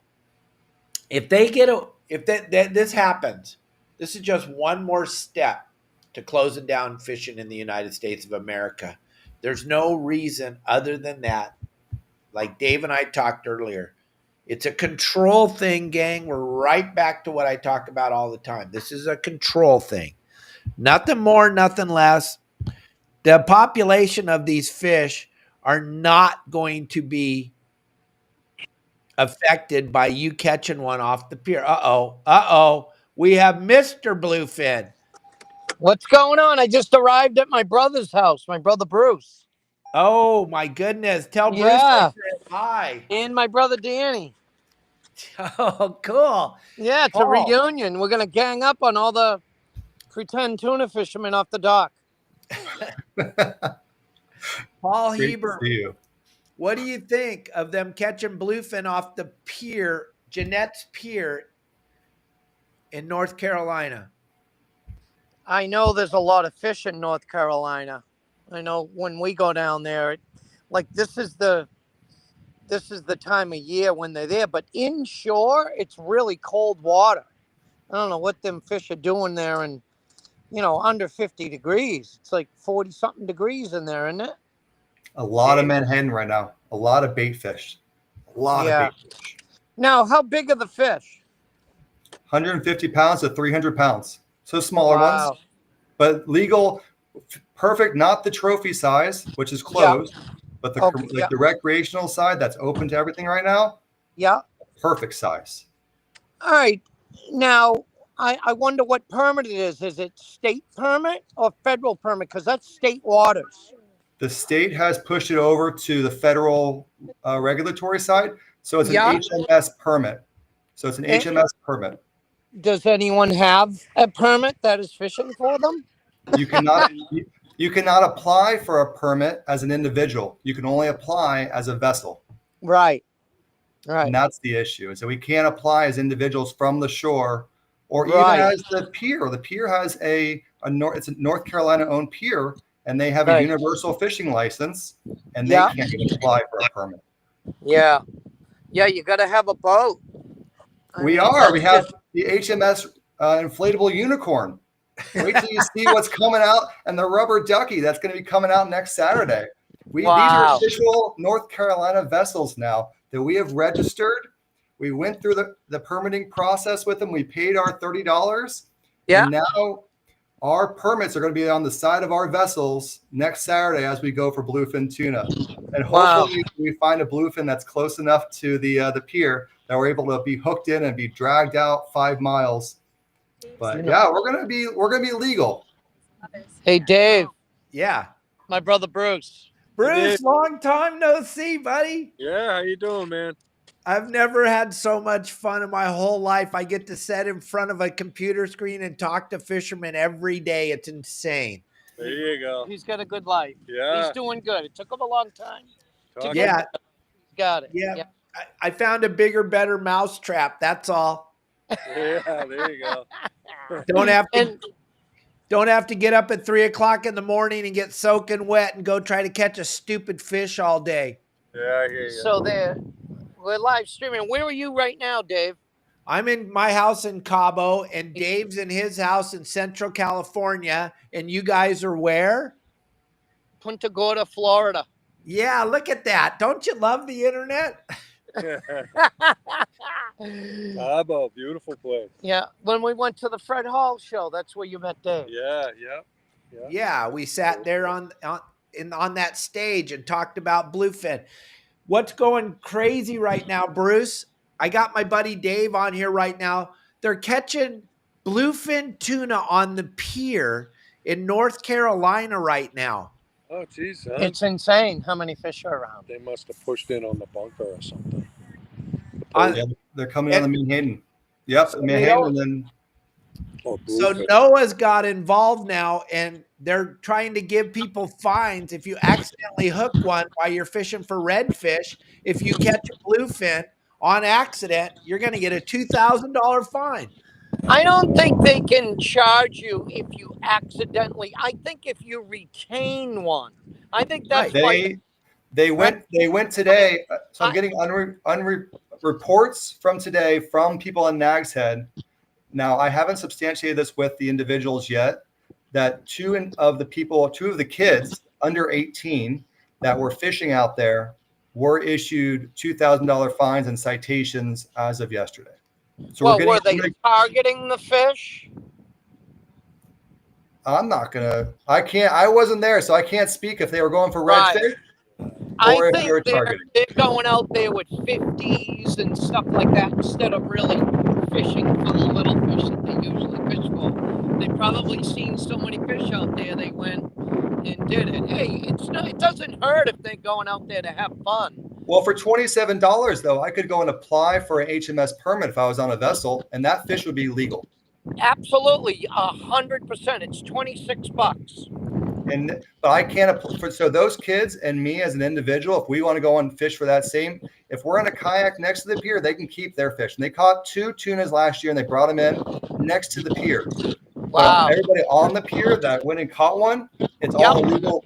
if this happens, this is just one more step to closing down fishing in the United States of America. There's no reason other than that. Like Dave and I talked earlier, it's a control thing, gang. We're right back to what I talk about all the time. This is a control thing. Nothing more, nothing less. The population of these fish are not going to be affected by you catching one off the pier. Uh-oh. We have Mr. Bluefin. What's going on? I just arrived at my brother's house, my brother Bruce. Oh, my goodness. Tell Bruce I said hi. And my brother Danny. Oh, cool. Yeah, it's a reunion. We're going to gang up on all the pretend tuna fishermen off the dock. Paul Heert, what do you think of them catching bluefin off the pier, Jeanette's Pier in North Carolina? I know there's a lot of fish in North Carolina. I know when we go down there, like this is the time of year when they're there, but inshore, it's really cold water. I don't know what them fish are doing there, and under 50 degrees. It's like 40 something degrees in there, isn't it? A lot of menhaden right now. A lot of bait fish. A lot of bait fish. Now, how big are the fish? 150 pounds to 300 pounds. So smaller ones, but legal, perfect. Not the trophy size, which is closed, but the recreational side that's open to everything right now. Yeah. Perfect size. All right. Now, I wonder what permit it is. Is it state permit or federal permit? Because that's state waters. The state has pushed it over to the federal regulatory side. So it's an HMS permit. Does anyone have a permit that is fishing for them? You cannot apply for a permit as an individual. You can only apply as a vessel. Right. And that's the issue. And so we can't apply as individuals from the shore or even as the pier. The pier has it's a North Carolina owned pier, and they have a universal fishing license, and they can't even apply for a permit. Yeah. Yeah, you got to have a boat. We have the HMS inflatable unicorn. Wait till you see what's coming out, and the rubber ducky that's going to be coming out next Saturday. These are official North Carolina vessels now that we have registered. We went through the permitting process with them. We paid our $30. Yeah. And now our permits are going to be on the side of our vessels next Saturday as we go for bluefin tuna. And hopefully we find a bluefin that's close enough to the pier that we're able to be hooked in and be dragged out 5 miles. But yeah, we're gonna be legal. Hey, Dave, Yeah. my brother Bruce. Bruce, long time no see, buddy. Yeah, how you doing, man? I've never had so much fun in my whole life. I get to sit in front of a computer screen and talk to fishermen every day. It's insane. There you go. He's got a good life. Yeah. He's doing good. It took him a long time. Talk- Yeah. Got it. Yeah. I found a bigger, better mousetrap. That's all. Yeah, there you go. Don't have to get up at 3 o'clock in the morning and get soaking wet and go try to catch a stupid fish all day. Yeah, I hear you. So we're live streaming. Where are you right now, Dave? I'm in my house in Cabo, and Dave's in his house in Central California. And you guys are where? Punta Gorda, Florida. Yeah, look at that. Don't you love the internet? Cabo, beautiful place. Yeah, when we went to the Fred Hall show, that's where you met Dave. Yeah. Yeah, we sat there on that stage and talked about bluefin. What's going crazy right now, Bruce? I got my buddy Dave on here right now. They're catching bluefin tuna on the pier in North Carolina right now. Oh, geez, huh? It's insane how many fish are around. They must have pushed in on the bunker or something. Yeah, they're coming on the Manhattan. Yep, So Manhattan, and then Oh, So bluefin. NOAA's got involved now, and they're trying to give people fines if you accidentally hook one while you're fishing for redfish. If you catch a bluefin on accident, you're going to get a $2,000 fine. I don't think they can charge you if you accidentally. I think if you retain one. I think that's why. they went today. So I'm getting reports from today from people in Nag's Head. Now I haven't substantiated this with the individuals yet. That two of the kids under 18 that were fishing out there were issued $2,000 fines and citations as of yesterday. So Well, were they targeting the fish? I wasn't there, so I can't speak if they were going for redfish. I Or if think they're they're targeting. going out there with 50s and stuff like that instead of really fishing for the little fish that they usually fish for. They probably seen so many fish out there, they went and did it. Hey, it doesn't hurt if they're going out there to have fun. Well, for $27 though, I could go and apply for an HMS permit if I was on a vessel, and that fish would be legal. Absolutely, 100%. It's $26. But I can't. So those kids and me as an individual, if we want to go and fish for that same, if we're in a kayak next to the pier, they can keep their fish. And they caught 2 tunas last year, and they brought them in next to the pier. Wow. Everybody on the pier that went and caught one, it's all illegal.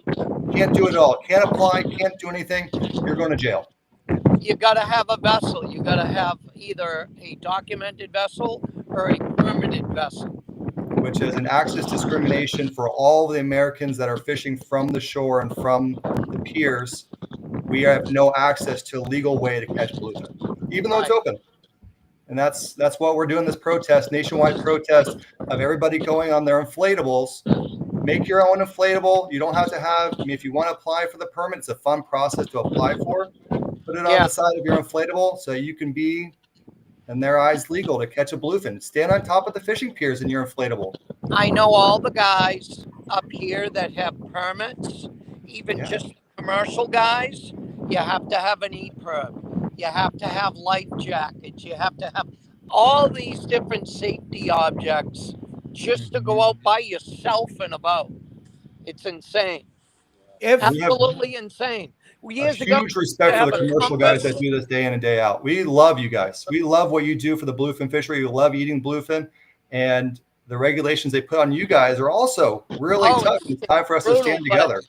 Can't do it all. Can't apply. Can't do anything. You're going to jail. You got to have a vessel. You got to have either a documented vessel or a permitted vessel. Which is an access discrimination for all the Americans that are fishing from the shore and from the piers. We have no access to a legal way to catch bluefin, even though it's open. And that's what we're doing, this protest, nationwide protest of everybody going on their inflatables. Make your own inflatable. You don't have to have, if you want to apply for the permit, it's a fun process to apply for. Put it on the side of your inflatable so you can be, in their eyes, legal to catch a bluefin. Stand on top of the fishing piers in your inflatable. I know all the guys up here that have permits, even just commercial guys. You have to have an EPIRB. You have to have life jackets. You have to have all these different safety objects just to go out by yourself and about. It's insane. Absolutely insane. Years ago, huge respect for the commercial guys that do this day in and day out. We love you guys. We love what you do for the bluefin fishery. We love eating bluefin, and the regulations they put on you guys are also really tough. It's time for us to stand together.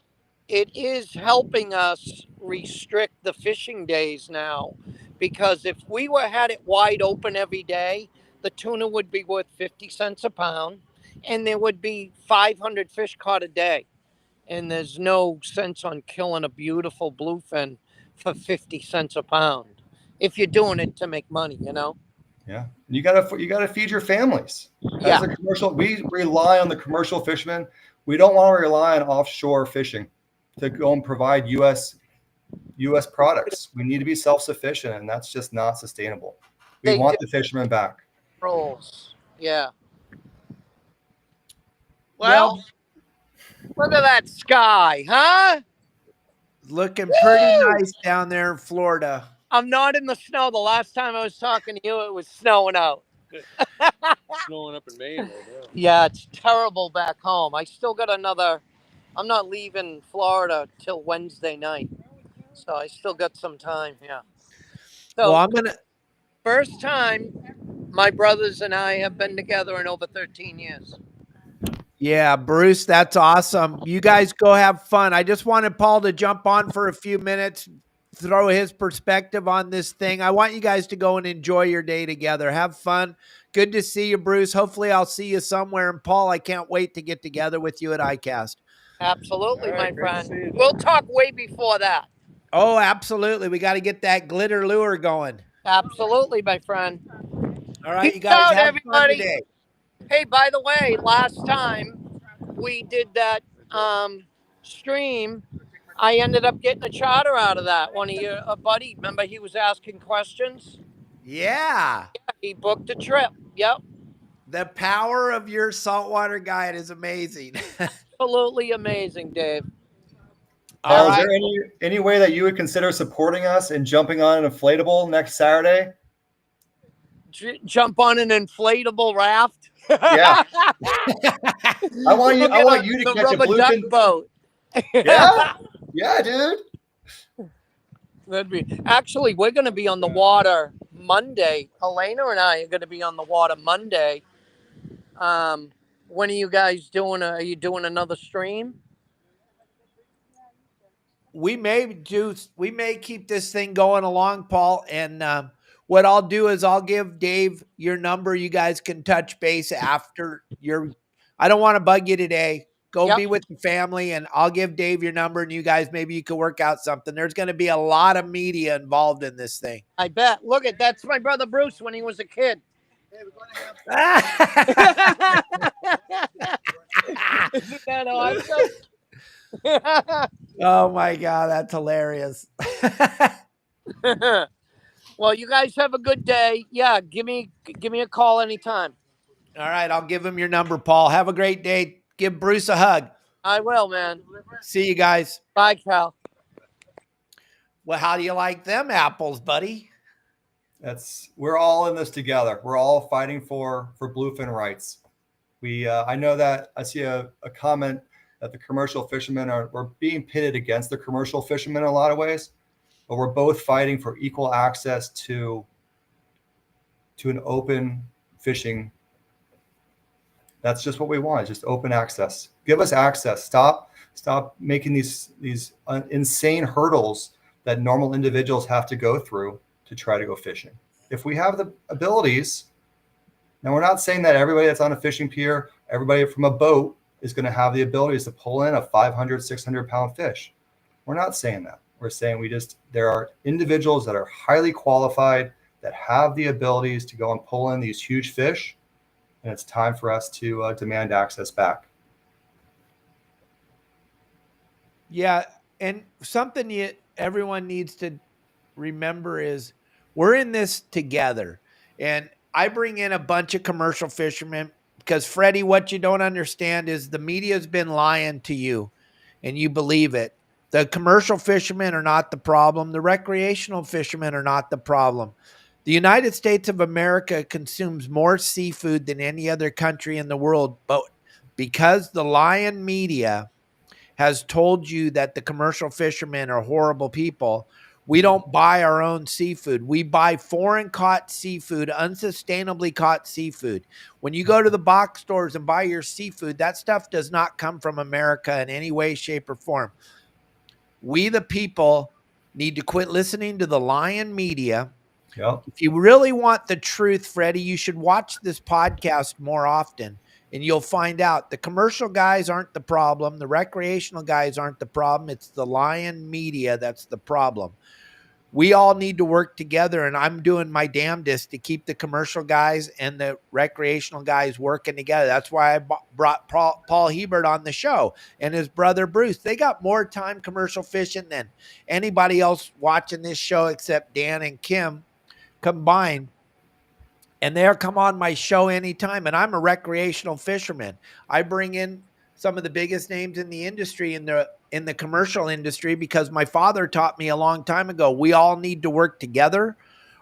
It is helping us restrict the fishing days now, because if we had it wide open every day, the tuna would be worth 50 cents a pound, and there would be 500 fish caught a day. And there's no sense on killing a beautiful bluefin for 50 cents a pound if you're doing it to make money, you know? Yeah, you gotta feed your families. Yeah. As a commercial, we rely on the commercial fishermen. We don't want to rely on offshore fishing to go and provide U.S. products. We need to be self-sufficient, and that's just not sustainable. We They want do the fishermen back. rules. Yeah. Well, Well, look at that sky, huh? looking pretty Woo! nice down there in Florida. I'm not in the snow. The last time I was talking to you, it was snowing out. Snowing up in Maine right now. Yeah, it's terrible back home. I still got another. I'm not leaving Florida till Wednesday night, so I still got some time. Yeah. Well, So I'm gonna. first time my brothers and I have been together in over 13 years. Yeah, Bruce, that's awesome. You guys go have fun. I just wanted Paul to jump on for a few minutes, throw his perspective on this thing. I want you guys to go and enjoy your day together. Have fun. Good to see you, Bruce. Hopefully, I'll see you somewhere. And Paul, I can't wait to get together with you at ICAST. Absolutely, All my right, great to see friend. you, We'll Dave. talk way before that. Oh, absolutely. We got to get that glitter lure going. Absolutely, my friend. All right, Peace you guys out, have fun everybody. today. Hey, by the way, last time we did that stream, I ended up getting a charter out of that. One of your a buddy, remember he was asking questions? Yeah. He booked a trip. Yep. The power of your saltwater guide is amazing. Absolutely amazing, Dave. All Paul, is right. there any way that you would consider supporting us and jumping on an inflatable next Saturday? Jump on an inflatable raft. Yeah. I want you to the catch a rubber duck bluefin. boat. Yeah. Yeah, dude. That'd be actually we're gonna be on the water Monday. Elena and I are gonna be on the water Monday. When are you guys doing? Are you doing another stream? We may keep this thing going along, Paul. And what I'll do is I'll give Dave your number. You guys can touch base after your. I don't want to bug you today. Go be with the family, and I'll give Dave your number, and you guys maybe you can work out something. There's going to be a lot of media involved in this thing. I bet. Look at that's my brother Bruce when he was a kid. Isn't that awesome? Oh my God, that's hilarious. Well, you guys have a good day. Yeah, give me a call anytime. All right, I'll give him your number, Paul. Have a great day. Give Bruce a hug. I will, man. See you guys. Bye, Cal. Well, how do you like them apples, buddy? We're all in this together. We're all fighting for bluefin rights. I know that I see a comment that the commercial fishermen we're being pitted against the commercial fishermen in a lot of ways, but we're both fighting for equal access to an open fishing. That's just what we want, just open access. Give us access. Stop making these insane hurdles that normal individuals have to go through to try to go fishing. If we have the abilities, now we're not saying that everybody that's on a fishing pier, everybody from a boat is going to have the abilities to pull in a 500, 600 pound fish. We're not saying that. We're saying there are individuals that are highly qualified that have the abilities to go and pull in these huge fish. And it's time for us to demand access back. Yeah. And something everyone needs to remember is we're in this together. And I bring in a bunch of commercial fishermen because, Freddie, what you don't understand is the media's been lying to you and you believe it. The commercial fishermen are not the problem. The recreational fishermen are not the problem. The United States of America consumes more seafood than any other country in the world. But because the lying media has told you that the commercial fishermen are horrible people, we don't buy our own seafood. We buy foreign caught seafood, unsustainably caught seafood. When you go to the box stores and buy your seafood, that stuff does not come from America in any way, shape, or form. We, the people, need to quit listening to the lying media. Yep. If you really want the truth, Freddie, you should watch this podcast more often. And you'll find out the commercial guys aren't the problem. The recreational guys aren't the problem. It's the lying media that's the problem. we all need to work together, and I'm doing my damnedest to keep the commercial guys and the recreational guys working together. That's why I brought Paul Heert on the show and his brother Bruce. They got more time commercial fishing than anybody else watching this show except Dan and Kim combined. And they'll come on my show anytime. And I'm a recreational fisherman. I bring in some of the biggest names in the industry, in the commercial industry, because my father taught me a long time ago, we all need to work together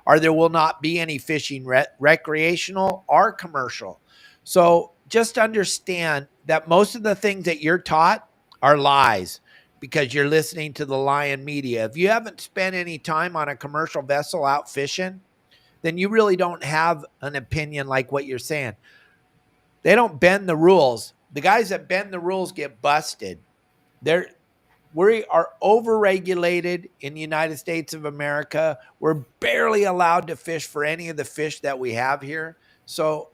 or there will not be any fishing, recreational or commercial. So just understand that most of the things that you're taught are lies because you're listening to the lion media. If you haven't spent any time on a commercial vessel out fishing, then you really don't have an opinion like what you're saying. They don't bend the rules. The guys that bend the rules get busted. We are overregulated in the United States of America. We're barely allowed to fish for any of the fish that we have here. So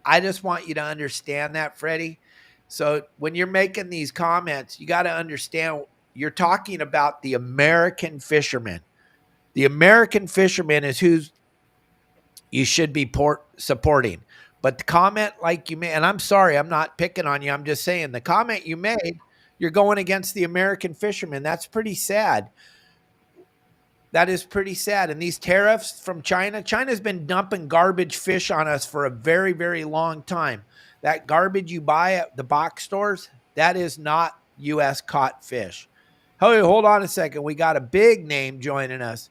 I just want you to understand that, Freddie. So when you're making these comments, you got to understand you're talking about the American fisherman. The American fisherman is who's you should be supporting. But the comment like you made, and I'm sorry, I'm not picking on you. I'm just saying the comment you made, you're going against the American fisherman. That's pretty sad. That is pretty sad. And these tariffs from China's been dumping garbage fish on us for a very, very long time. That garbage you buy at the box stores, that is not U.S. caught fish. Hey, hold on a second. We got a big name joining us.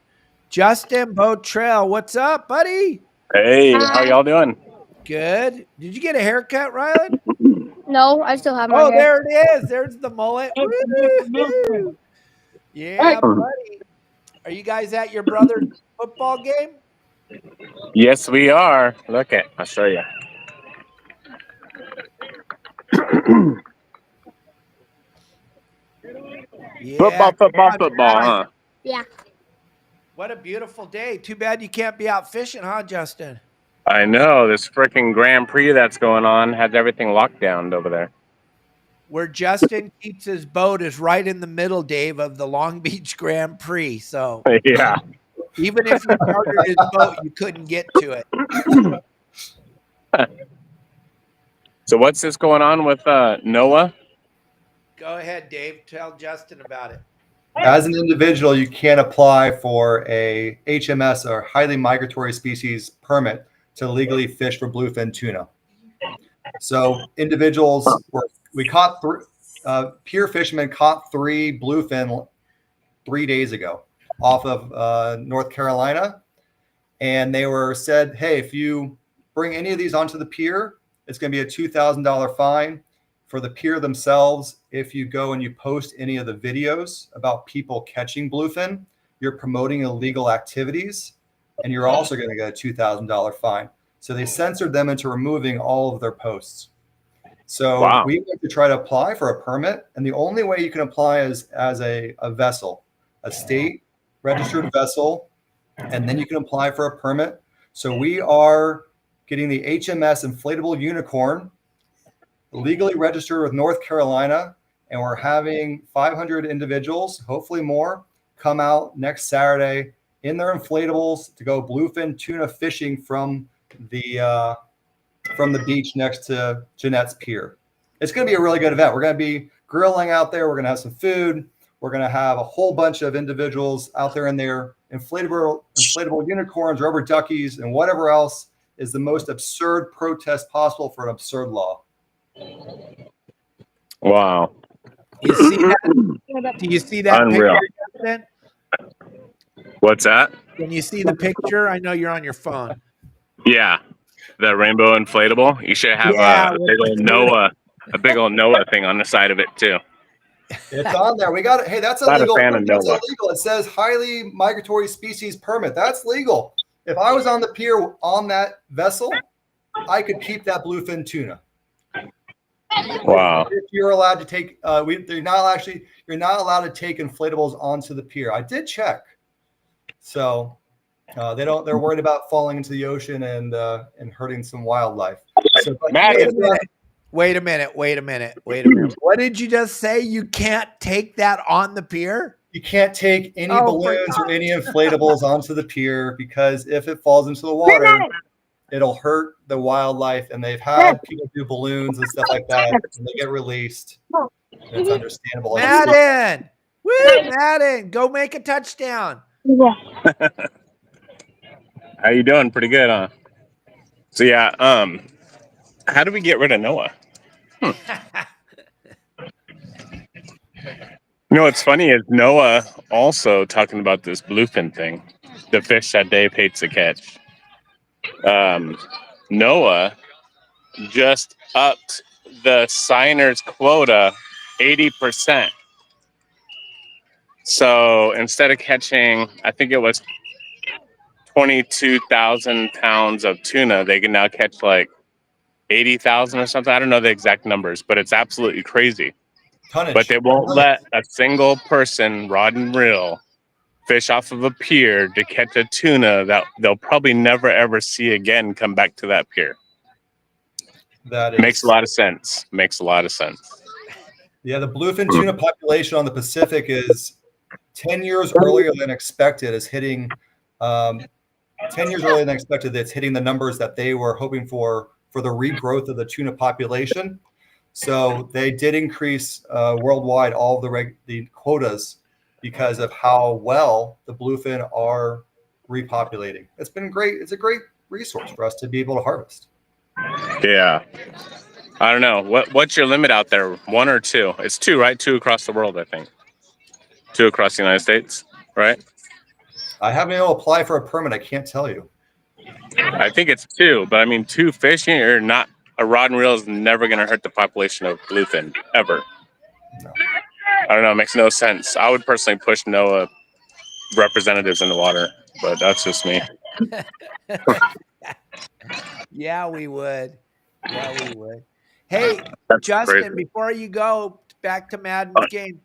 Justin Boyle, what's up, buddy? Hey, how y'all doing? Good. Did you get a haircut, Rylan? No, I still have my hair. There it is. There's the mullet. Woo-hoo. Yeah, buddy. Are you guys at your brother's football game? Yes, we are. Look at, I'll show you. Yeah, football, huh? Yeah. What a beautiful day. Too bad you can't be out fishing, huh, Justin? I know. This freaking Grand Prix that's going on has everything locked down over there. Where Justin keeps his boat is right in the middle, Dave, of the Long Beach Grand Prix. So yeah, even if you chartered his boat, you couldn't get to it. So what's this going on with NOAA? Go ahead, Dave. Tell Justin about it. As an individual, you can't apply for a HMS or highly migratory species permit to legally fish for bluefin tuna. So individuals, we caught pier fishermen caught 3 bluefin 3 days ago off of North Carolina. And they were said, hey, if you bring any of these onto the pier, it's going to be a $2,000 fine. For the pier themselves, if you go and you post any of the videos about people catching bluefin, you're promoting illegal activities, and you're also going to get a $2,000 fine. So they censored them into removing all of their posts. So we went to try to apply for a permit, and the only way you can apply is as a vessel, a state registered vessel, and then you can apply for a permit. So we are getting the HMS Inflatable Unicorn legally registered with North Carolina, and we're having 500 individuals, hopefully more, come out next Saturday in their inflatables to go bluefin tuna fishing from the beach next to Jeanette's Pier. It's going to be a really good event. We're going to be grilling out there. We're going to have some food. We're going to have a whole bunch of individuals out there in their inflatable unicorns, rubber duckies, and whatever else is the most absurd protest possible for an absurd law. Wow. You see that? Do you see that Unreal. picture? What's that? Can you see the picture? I know you're on your phone. Yeah, the rainbow inflatable. You should have a big old NOAA thing on the side of it too. It's on there. We got it. Hey, that's illegal. That's illegal. It says highly migratory species permit. That's legal. If I was on the pier on that vessel, I could keep that bluefin tuna. Wow. If you're allowed to take, you're not allowed to take inflatables onto the pier. I did check. So they're worried about falling into the ocean and hurting some wildlife. So, Wait a minute. What did you just say? You can't take that on the pier? You can't take any balloons or any inflatables onto the pier because if it falls into the water, it'll hurt the wildlife. And they've had people do balloons and stuff like that, and they get released. And it's understandable. Madden, woo, Madden, go make a touchdown. How you doing? Pretty good, huh? So yeah, how do we get rid of Noah? You know what's funny is Noah also talking about this bluefin thing, the fish that Dave hates to catch. Noah just upped the signers quota 80%. So instead of catching, I think it was 22,000 pounds of tuna, they can now catch like 80,000 or something. I don't know the exact numbers, but it's absolutely crazy. Tonnage. But they won't let a single person, rod and reel, fish off of a pier to catch a tuna that they'll probably never ever see again come back to that pier. That makes a lot of sense. Makes a lot of sense. Yeah, the bluefin tuna population on the Pacific is 10 years earlier than expected. Is hitting 10 years earlier than expected. That's hitting the numbers that they were hoping for the regrowth of the tuna population. So they did increase worldwide all of the quotas because of how well the bluefin are repopulating. It's been great. It's a great resource for us to be able to harvest. Yeah. I don't know. What's your limit out there? 1 or 2? It's 2, right? 2 across the world, I think. 2 across the United States, right? I haven't been able to apply for a permit. I can't tell you. I think it's 2, but I mean, 2 fishing or not. A rod and reel is never going to hurt the population of bluefin, ever. No. I don't know. It makes no sense. I would personally push NOAA representatives in the water, but that's just me. Yeah, we would. Yeah, we would. Hey, That's Justin, crazy. before you go back to Madden's game,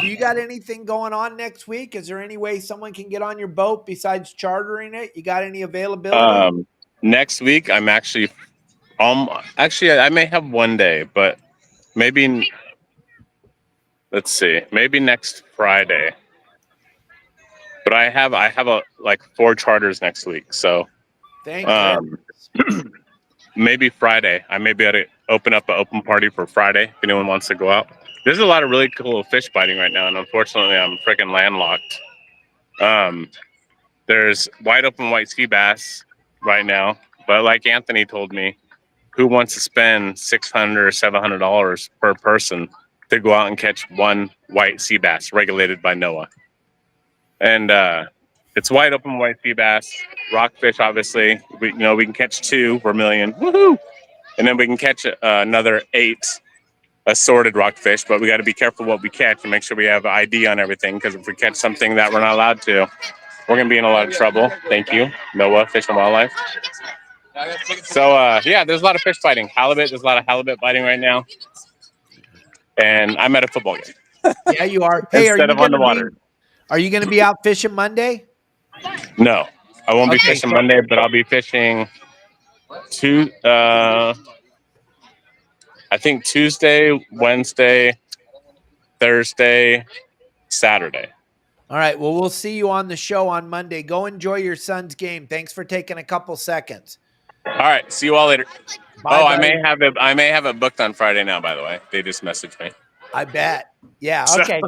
do you got anything going on next week? Is there any way someone can get on your boat besides chartering it? You got any availability? Next week, I'm actually I may have one day, but maybe, let's see, maybe next Friday. But I have like 4 charters next week, so Thank you. maybe Friday. I may be able to open up an open party for Friday if anyone wants to go out. There's a lot of really cool fish biting right now, and unfortunately, I'm freaking landlocked. There's wide open white sea bass right now, but like Anthony told me, who wants to spend $600 or $700 per person to go out and catch one white sea bass regulated by NOAA? And it's wide open white sea bass, rockfish. Obviously, we can catch 2 vermilion, woohoo! And then we can catch another 8 assorted rockfish. But we got to be careful what we catch and make sure we have ID on everything, because if we catch something that we're not allowed to, we're gonna be in a lot of trouble. Thank you, NOAA, Fish and Wildlife. So yeah, there's a lot of fish biting. Halibut, there's a lot of halibut biting right now. And I'm at a football game. Yeah, you are. Hey, Instead of on the water. Are you going to be out fishing Monday? No, I won't be fishing Monday, but I'll be fishing I think Tuesday, Wednesday, Thursday, Saturday. All right. Well, we'll see you on the show on Monday. Go enjoy your son's game. Thanks for taking a couple seconds. All right. See you all later. Bye, I may have it booked on Friday now, by the way. They just messaged me. I bet. Yeah. Okay.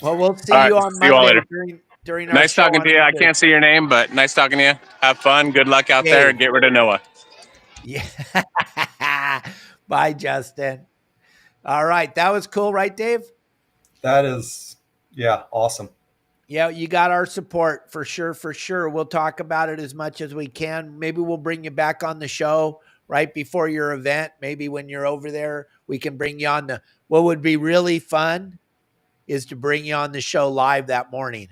Well, we'll see All you right, on see you all Monday later. during our Nice show talking on to you. I Monday. can't see your name, but nice talking to you. Have fun. Good luck out there, and get rid of NOAA. Yeah. Bye, Justin. All right. That was cool, right, Dave? That is, yeah, awesome. Yeah, you got our support for sure, for sure. We'll talk about it as much as we can. Maybe we'll bring you back on the show right before your event. Maybe when you're over there, we can bring you on what would be really fun is to bring you on the show live that morning.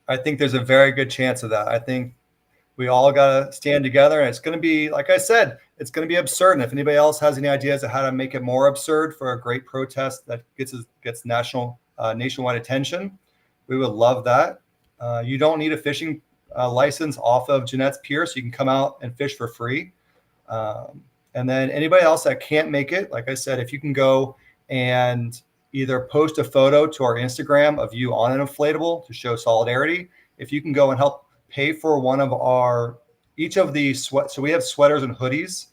I think there's a very good chance of that. I think we all got to stand together, and it's going to be, like I said, it's going to be absurd. And if anybody else has any ideas of how to make it more absurd for a great protest that gets nationwide attention, we would love that. You don't need a fishing license off of Jeanette's Pier, so you can come out and fish for free. And then anybody else that can't make it, like I said, if you can go and either post a photo to our Instagram of you on an inflatable to show solidarity. If you can go and help pay for one of each of the so we have sweaters and hoodies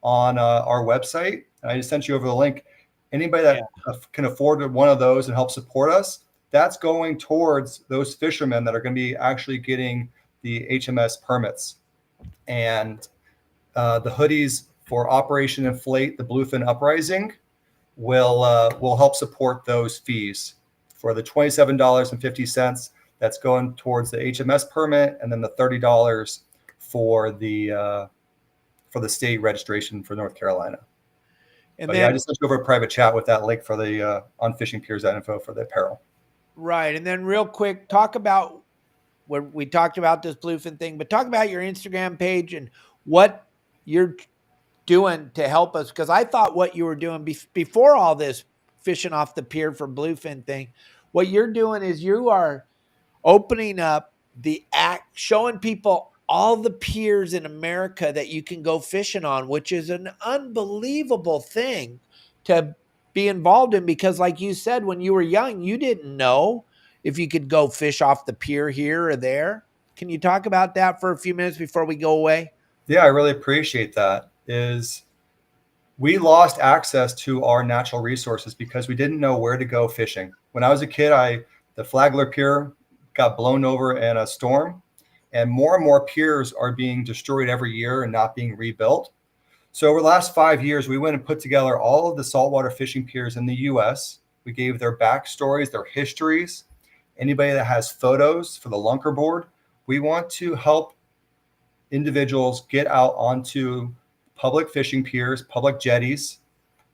on our website. And I just sent you over the link. Anybody that can afford one of those and help support us, that's going towards those fishermen that are going to be actually getting the HMS permits. And the hoodies for Operation Inflate, the Bluefin Uprising, will help support those fees for the $27.50 that's going towards the HMS permit, and then the $30 for the state registration for North Carolina. And then, I just sent you over a private chat with that link for the on fishingpiers.info for the apparel. Right. And then real quick, talk about where we talked about this Bluefin thing, but talk about your Instagram page and what you're doing to help us. Because I thought what you were doing before all this fishing off the pier for Bluefin thing, what you're doing is you are opening up the act, showing people all the piers in America that you can go fishing on, which is an unbelievable thing to be involved in. Because like you said, when you were young, you didn't know if you could go fish off the pier here or there. Can you talk about that for a few minutes before we go away? Yeah, I really appreciate that. We lost access to our natural resources because we didn't know where to go fishing. When I was a kid, the Flagler Pier got blown over in a storm, and more piers are being destroyed every year and not being rebuilt. So over the last 5 years, we went and put together all of the saltwater fishing piers in the U.S. We gave their backstories, their histories. Anybody that has photos for the lunker board, we want to help individuals get out onto public fishing piers, public jetties.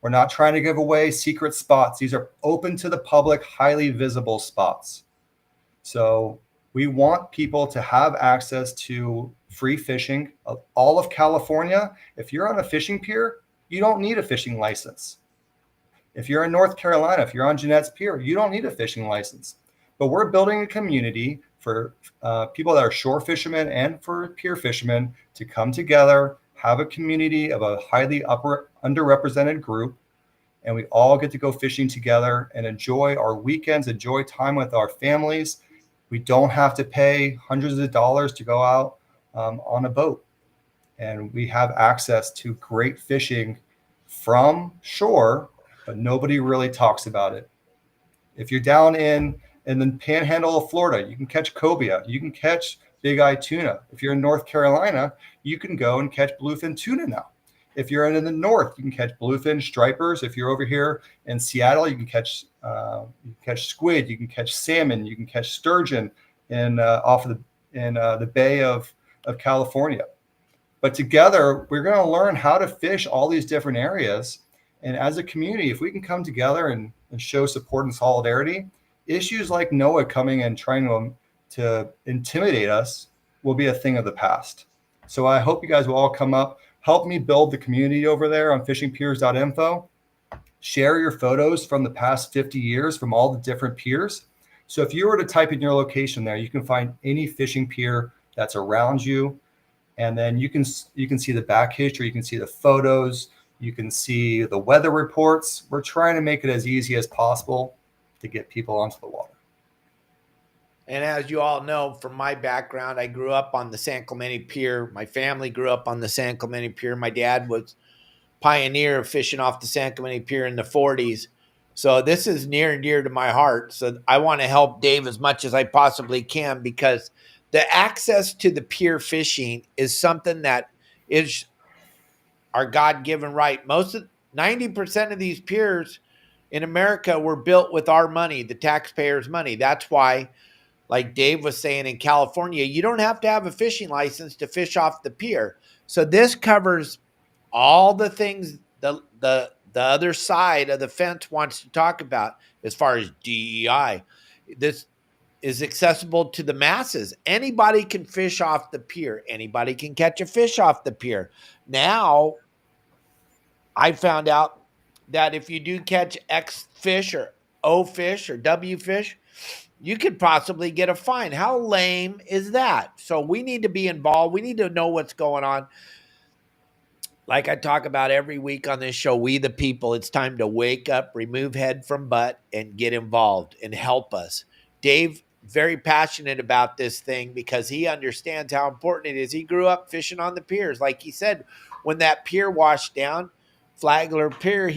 We're not trying to give away secret spots. These are open to the public, highly visible spots. So we want people to have access to free fishing of all of California. If you're on a fishing pier, you don't need a fishing license. If you're in North Carolina, if you're on Jeanette's Pier, you don't need a fishing license. But we're building a community for people that are shore fishermen and for pier fishermen to come together, have a community of a highly underrepresented group, and we all get to go fishing together and enjoy our weekends, enjoy time with our families. We don't have to pay hundreds of dollars to go out on a boat. And we have access to great fishing from shore, but nobody really talks about it. If you're down in the panhandle of Florida, you can catch cobia, you can catch big eye tuna. If you're in North Carolina, you can go and catch bluefin tuna now. If you're in the north, you can catch bluefin stripers. If you're over here in Seattle, you can catch squid, you can catch salmon, you can catch sturgeon in the Bay of California. But together, we're going to learn how to fish all these different areas. And as a community, if we can come together and show support and solidarity, issues like NOAA coming and trying to intimidate us will be a thing of the past. So I hope you guys will all come up, help me build the community over there on fishingpiers.info. Share your photos from the past 50 years from all the different piers. So if you were to type in your location there, you can find any fishing pier that's around you. And then you can see the back history, you can see the photos, you can see the weather reports. We're trying to make it as easy as possible to get people onto the water. And as you all know, from my background, I grew up on the San Clemente Pier. My family grew up on the San Clemente Pier. My dad was pioneer of fishing off the San Clemente Pier in the 40s. So this is near and dear to my heart. So I want to help Dave as much as I possibly can, because the access to the pier fishing is something that is our God-given right. 90% of these piers in America were built with our money, the taxpayers' money. That's why, like Dave was saying, in California, you don't have to have a fishing license to fish off the pier. So this covers all the things the other side of the fence wants to talk about as far as DEI. This is accessible to the masses. Anybody can fish off the pier. Anybody can catch a fish off the pier. Now, I found out that if you do catch X fish or O fish or W fish, you could possibly get a fine. How lame is that? So we need to be involved. We need to know what's going on. like I talk about every week on this show, we the people, it's time to wake up, remove head from butt, and get involved and help us. Dave, very passionate about this thing because he understands how important it is. He grew up fishing on the piers. Like he said, when that pier washed down, Flagler Pier,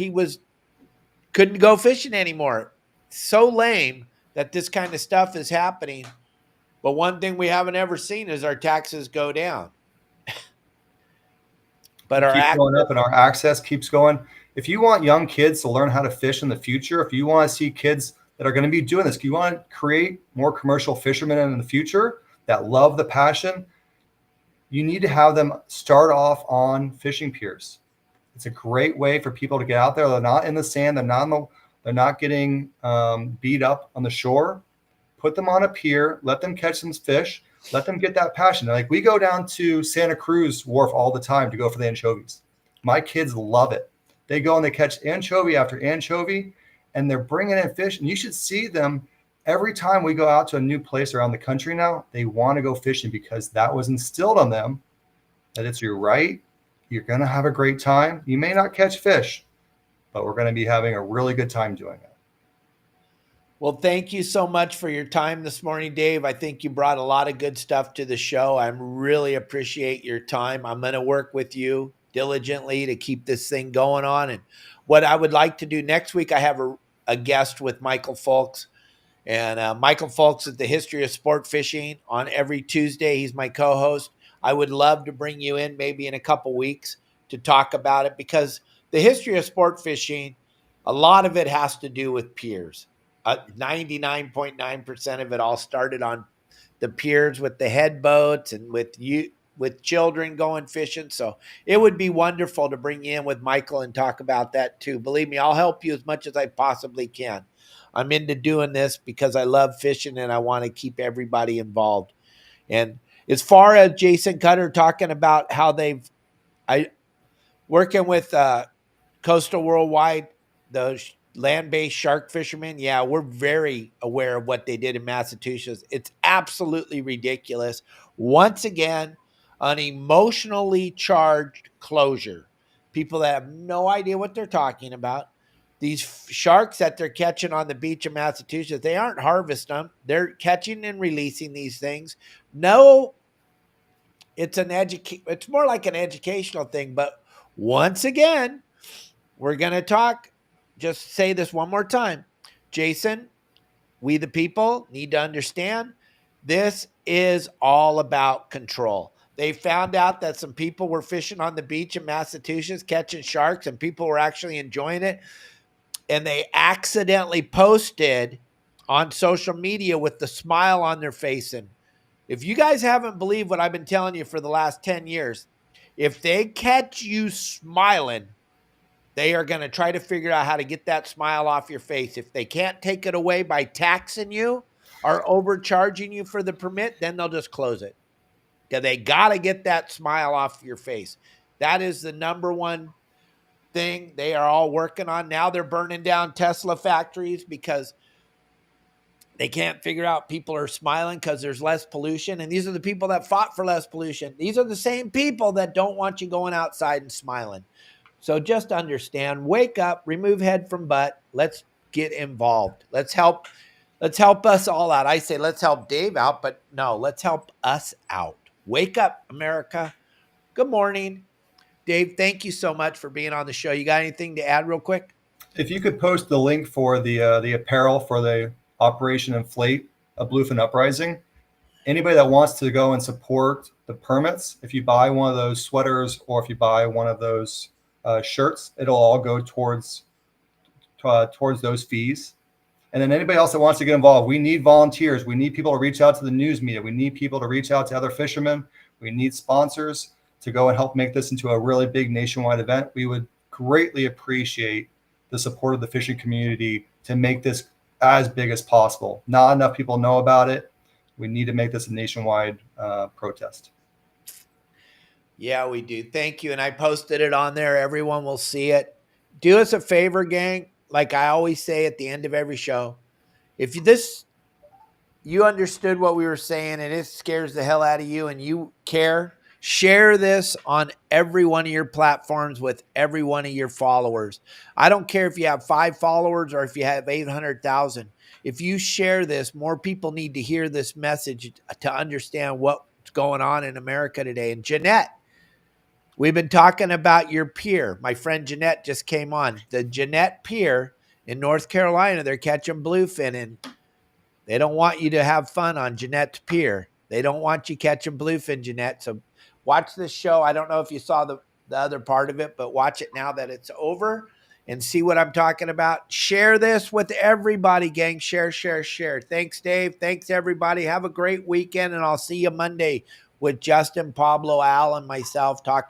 couldn't go fishing anymore. So lame that this kind of stuff is happening. But one thing we haven't ever seen is our taxes go down. But our keep going up and our access keeps going. If you want young kids to learn how to fish in the future, if you want to see kids that are going to be doing this, if you want to create more commercial fishermen in the future that love the passion, you need to have them start off on fishing piers. It's a great way for people to get out there. They're not in the sand. They're not getting beat up on the shore. Put them on a pier. Let them catch some fish. Let them get that passion. Like, we go down to Santa Cruz Wharf all the time to go for the anchovies. My kids love it. They go and they catch anchovy after anchovy, and they're bringing in fish. And you should see them every time we go out to a new place around the country now. They want to go fishing because that was instilled on them that it's your right. You're going to have a great time. You may not catch fish, but we're going to be having a really good time doing it. Well, thank you so much for your time this morning, Dave. I think you brought a lot of good stuff to the show. I really appreciate your time. I'm going to work with you diligently to keep this thing going on. And what I would like to do next week, I have a guest with Michael Folks. And Michael Folks is the History of Sport Fishing on every Tuesday. He's my co-host. I would love to bring you in maybe in a couple weeks to talk about it, because the history of sport fishing, a lot of it has to do with piers. 99.9% of it all started on the piers with the head boats and with children going fishing. So it would be wonderful to bring you in with Michael and talk about that too. Believe me, I'll help you as much as I possibly can. I'm into doing this because I love fishing and I want to keep everybody involved. And as far as Jason Cutter talking about how working with Coastal Worldwide, those land-based shark fishermen, yeah, we're very aware of what they did in Massachusetts. It's absolutely ridiculous. Once again, an emotionally charged closure. People that have no idea what they're talking about. These sharks that they're catching on the beach of Massachusetts, they aren't harvesting them. They're catching and releasing these things. No, it's more like an educational thing. But once again, we're going to just say this one more time. Jason, we the people need to understand this is all about control. They found out that some people were fishing on the beach in Massachusetts, catching sharks, and people were actually enjoying it. And they accidentally posted on social media with the smile on their face. And if you guys haven't believed what I've been telling you for the last 10 years, if they catch you smiling, they are going to try to figure out how to get that smile off your face. If they can't take it away by taxing you or overcharging you for the permit, then they'll just close it. Because they got to get that smile off your face. That is the number one thing they are all working on. Now they're burning down Tesla factories because they can't figure out people are smiling because there's less pollution. And these are the people that fought for less pollution. These are the same people that don't want you going outside and smiling. So just understand, wake up, remove head from butt. Let's get involved. Let's help us all out. I say, let's help Dave out, but no, let's help us out. Wake up, America. Good morning. Dave, thank you so much for being on the show. You got anything to add real quick? If you could post the link for the apparel for the Operation Inflate, a Bluefin Uprising. Anybody that wants to go and support the permits, if you buy one of those sweaters or if you buy one of those shirts, it'll all go towards those fees. And then anybody else that wants to get involved, we need volunteers. We need people to reach out to the news media. We need people to reach out to other fishermen. We need sponsors to go and help make this into a really big nationwide event. We would greatly appreciate the support of the fishing community to make this as big as possible. Not enough people know about it. We need to make this a nationwide protest. Yeah, we do. Thank you. And I posted it on there. Everyone will see it. Do us a favor, gang. Like I always say at the end of every show, if you understood what we were saying and it scares the hell out of you and you care, Share this on every one of your platforms with every one of your followers. I don't care if you have 5 followers or if you have 800,000. If you share this, more people need to hear this message to understand what's going on in America today. And Jeanette, we've been talking about your pier. My friend Jeanette just came on. The Jeanette Pier in North Carolina, they're catching bluefin, and they don't want you to have fun on Jeanette's Pier. They don't want you catching bluefin, Jeanette. So watch this show. I don't know if you saw the other part of it, but watch it now that it's over and see what I'm talking about. Share this with everybody, gang. Share, share, share. Thanks, Dave. Thanks, everybody. Have a great weekend, and I'll see you Monday with Justin, Pablo, Al, and myself talking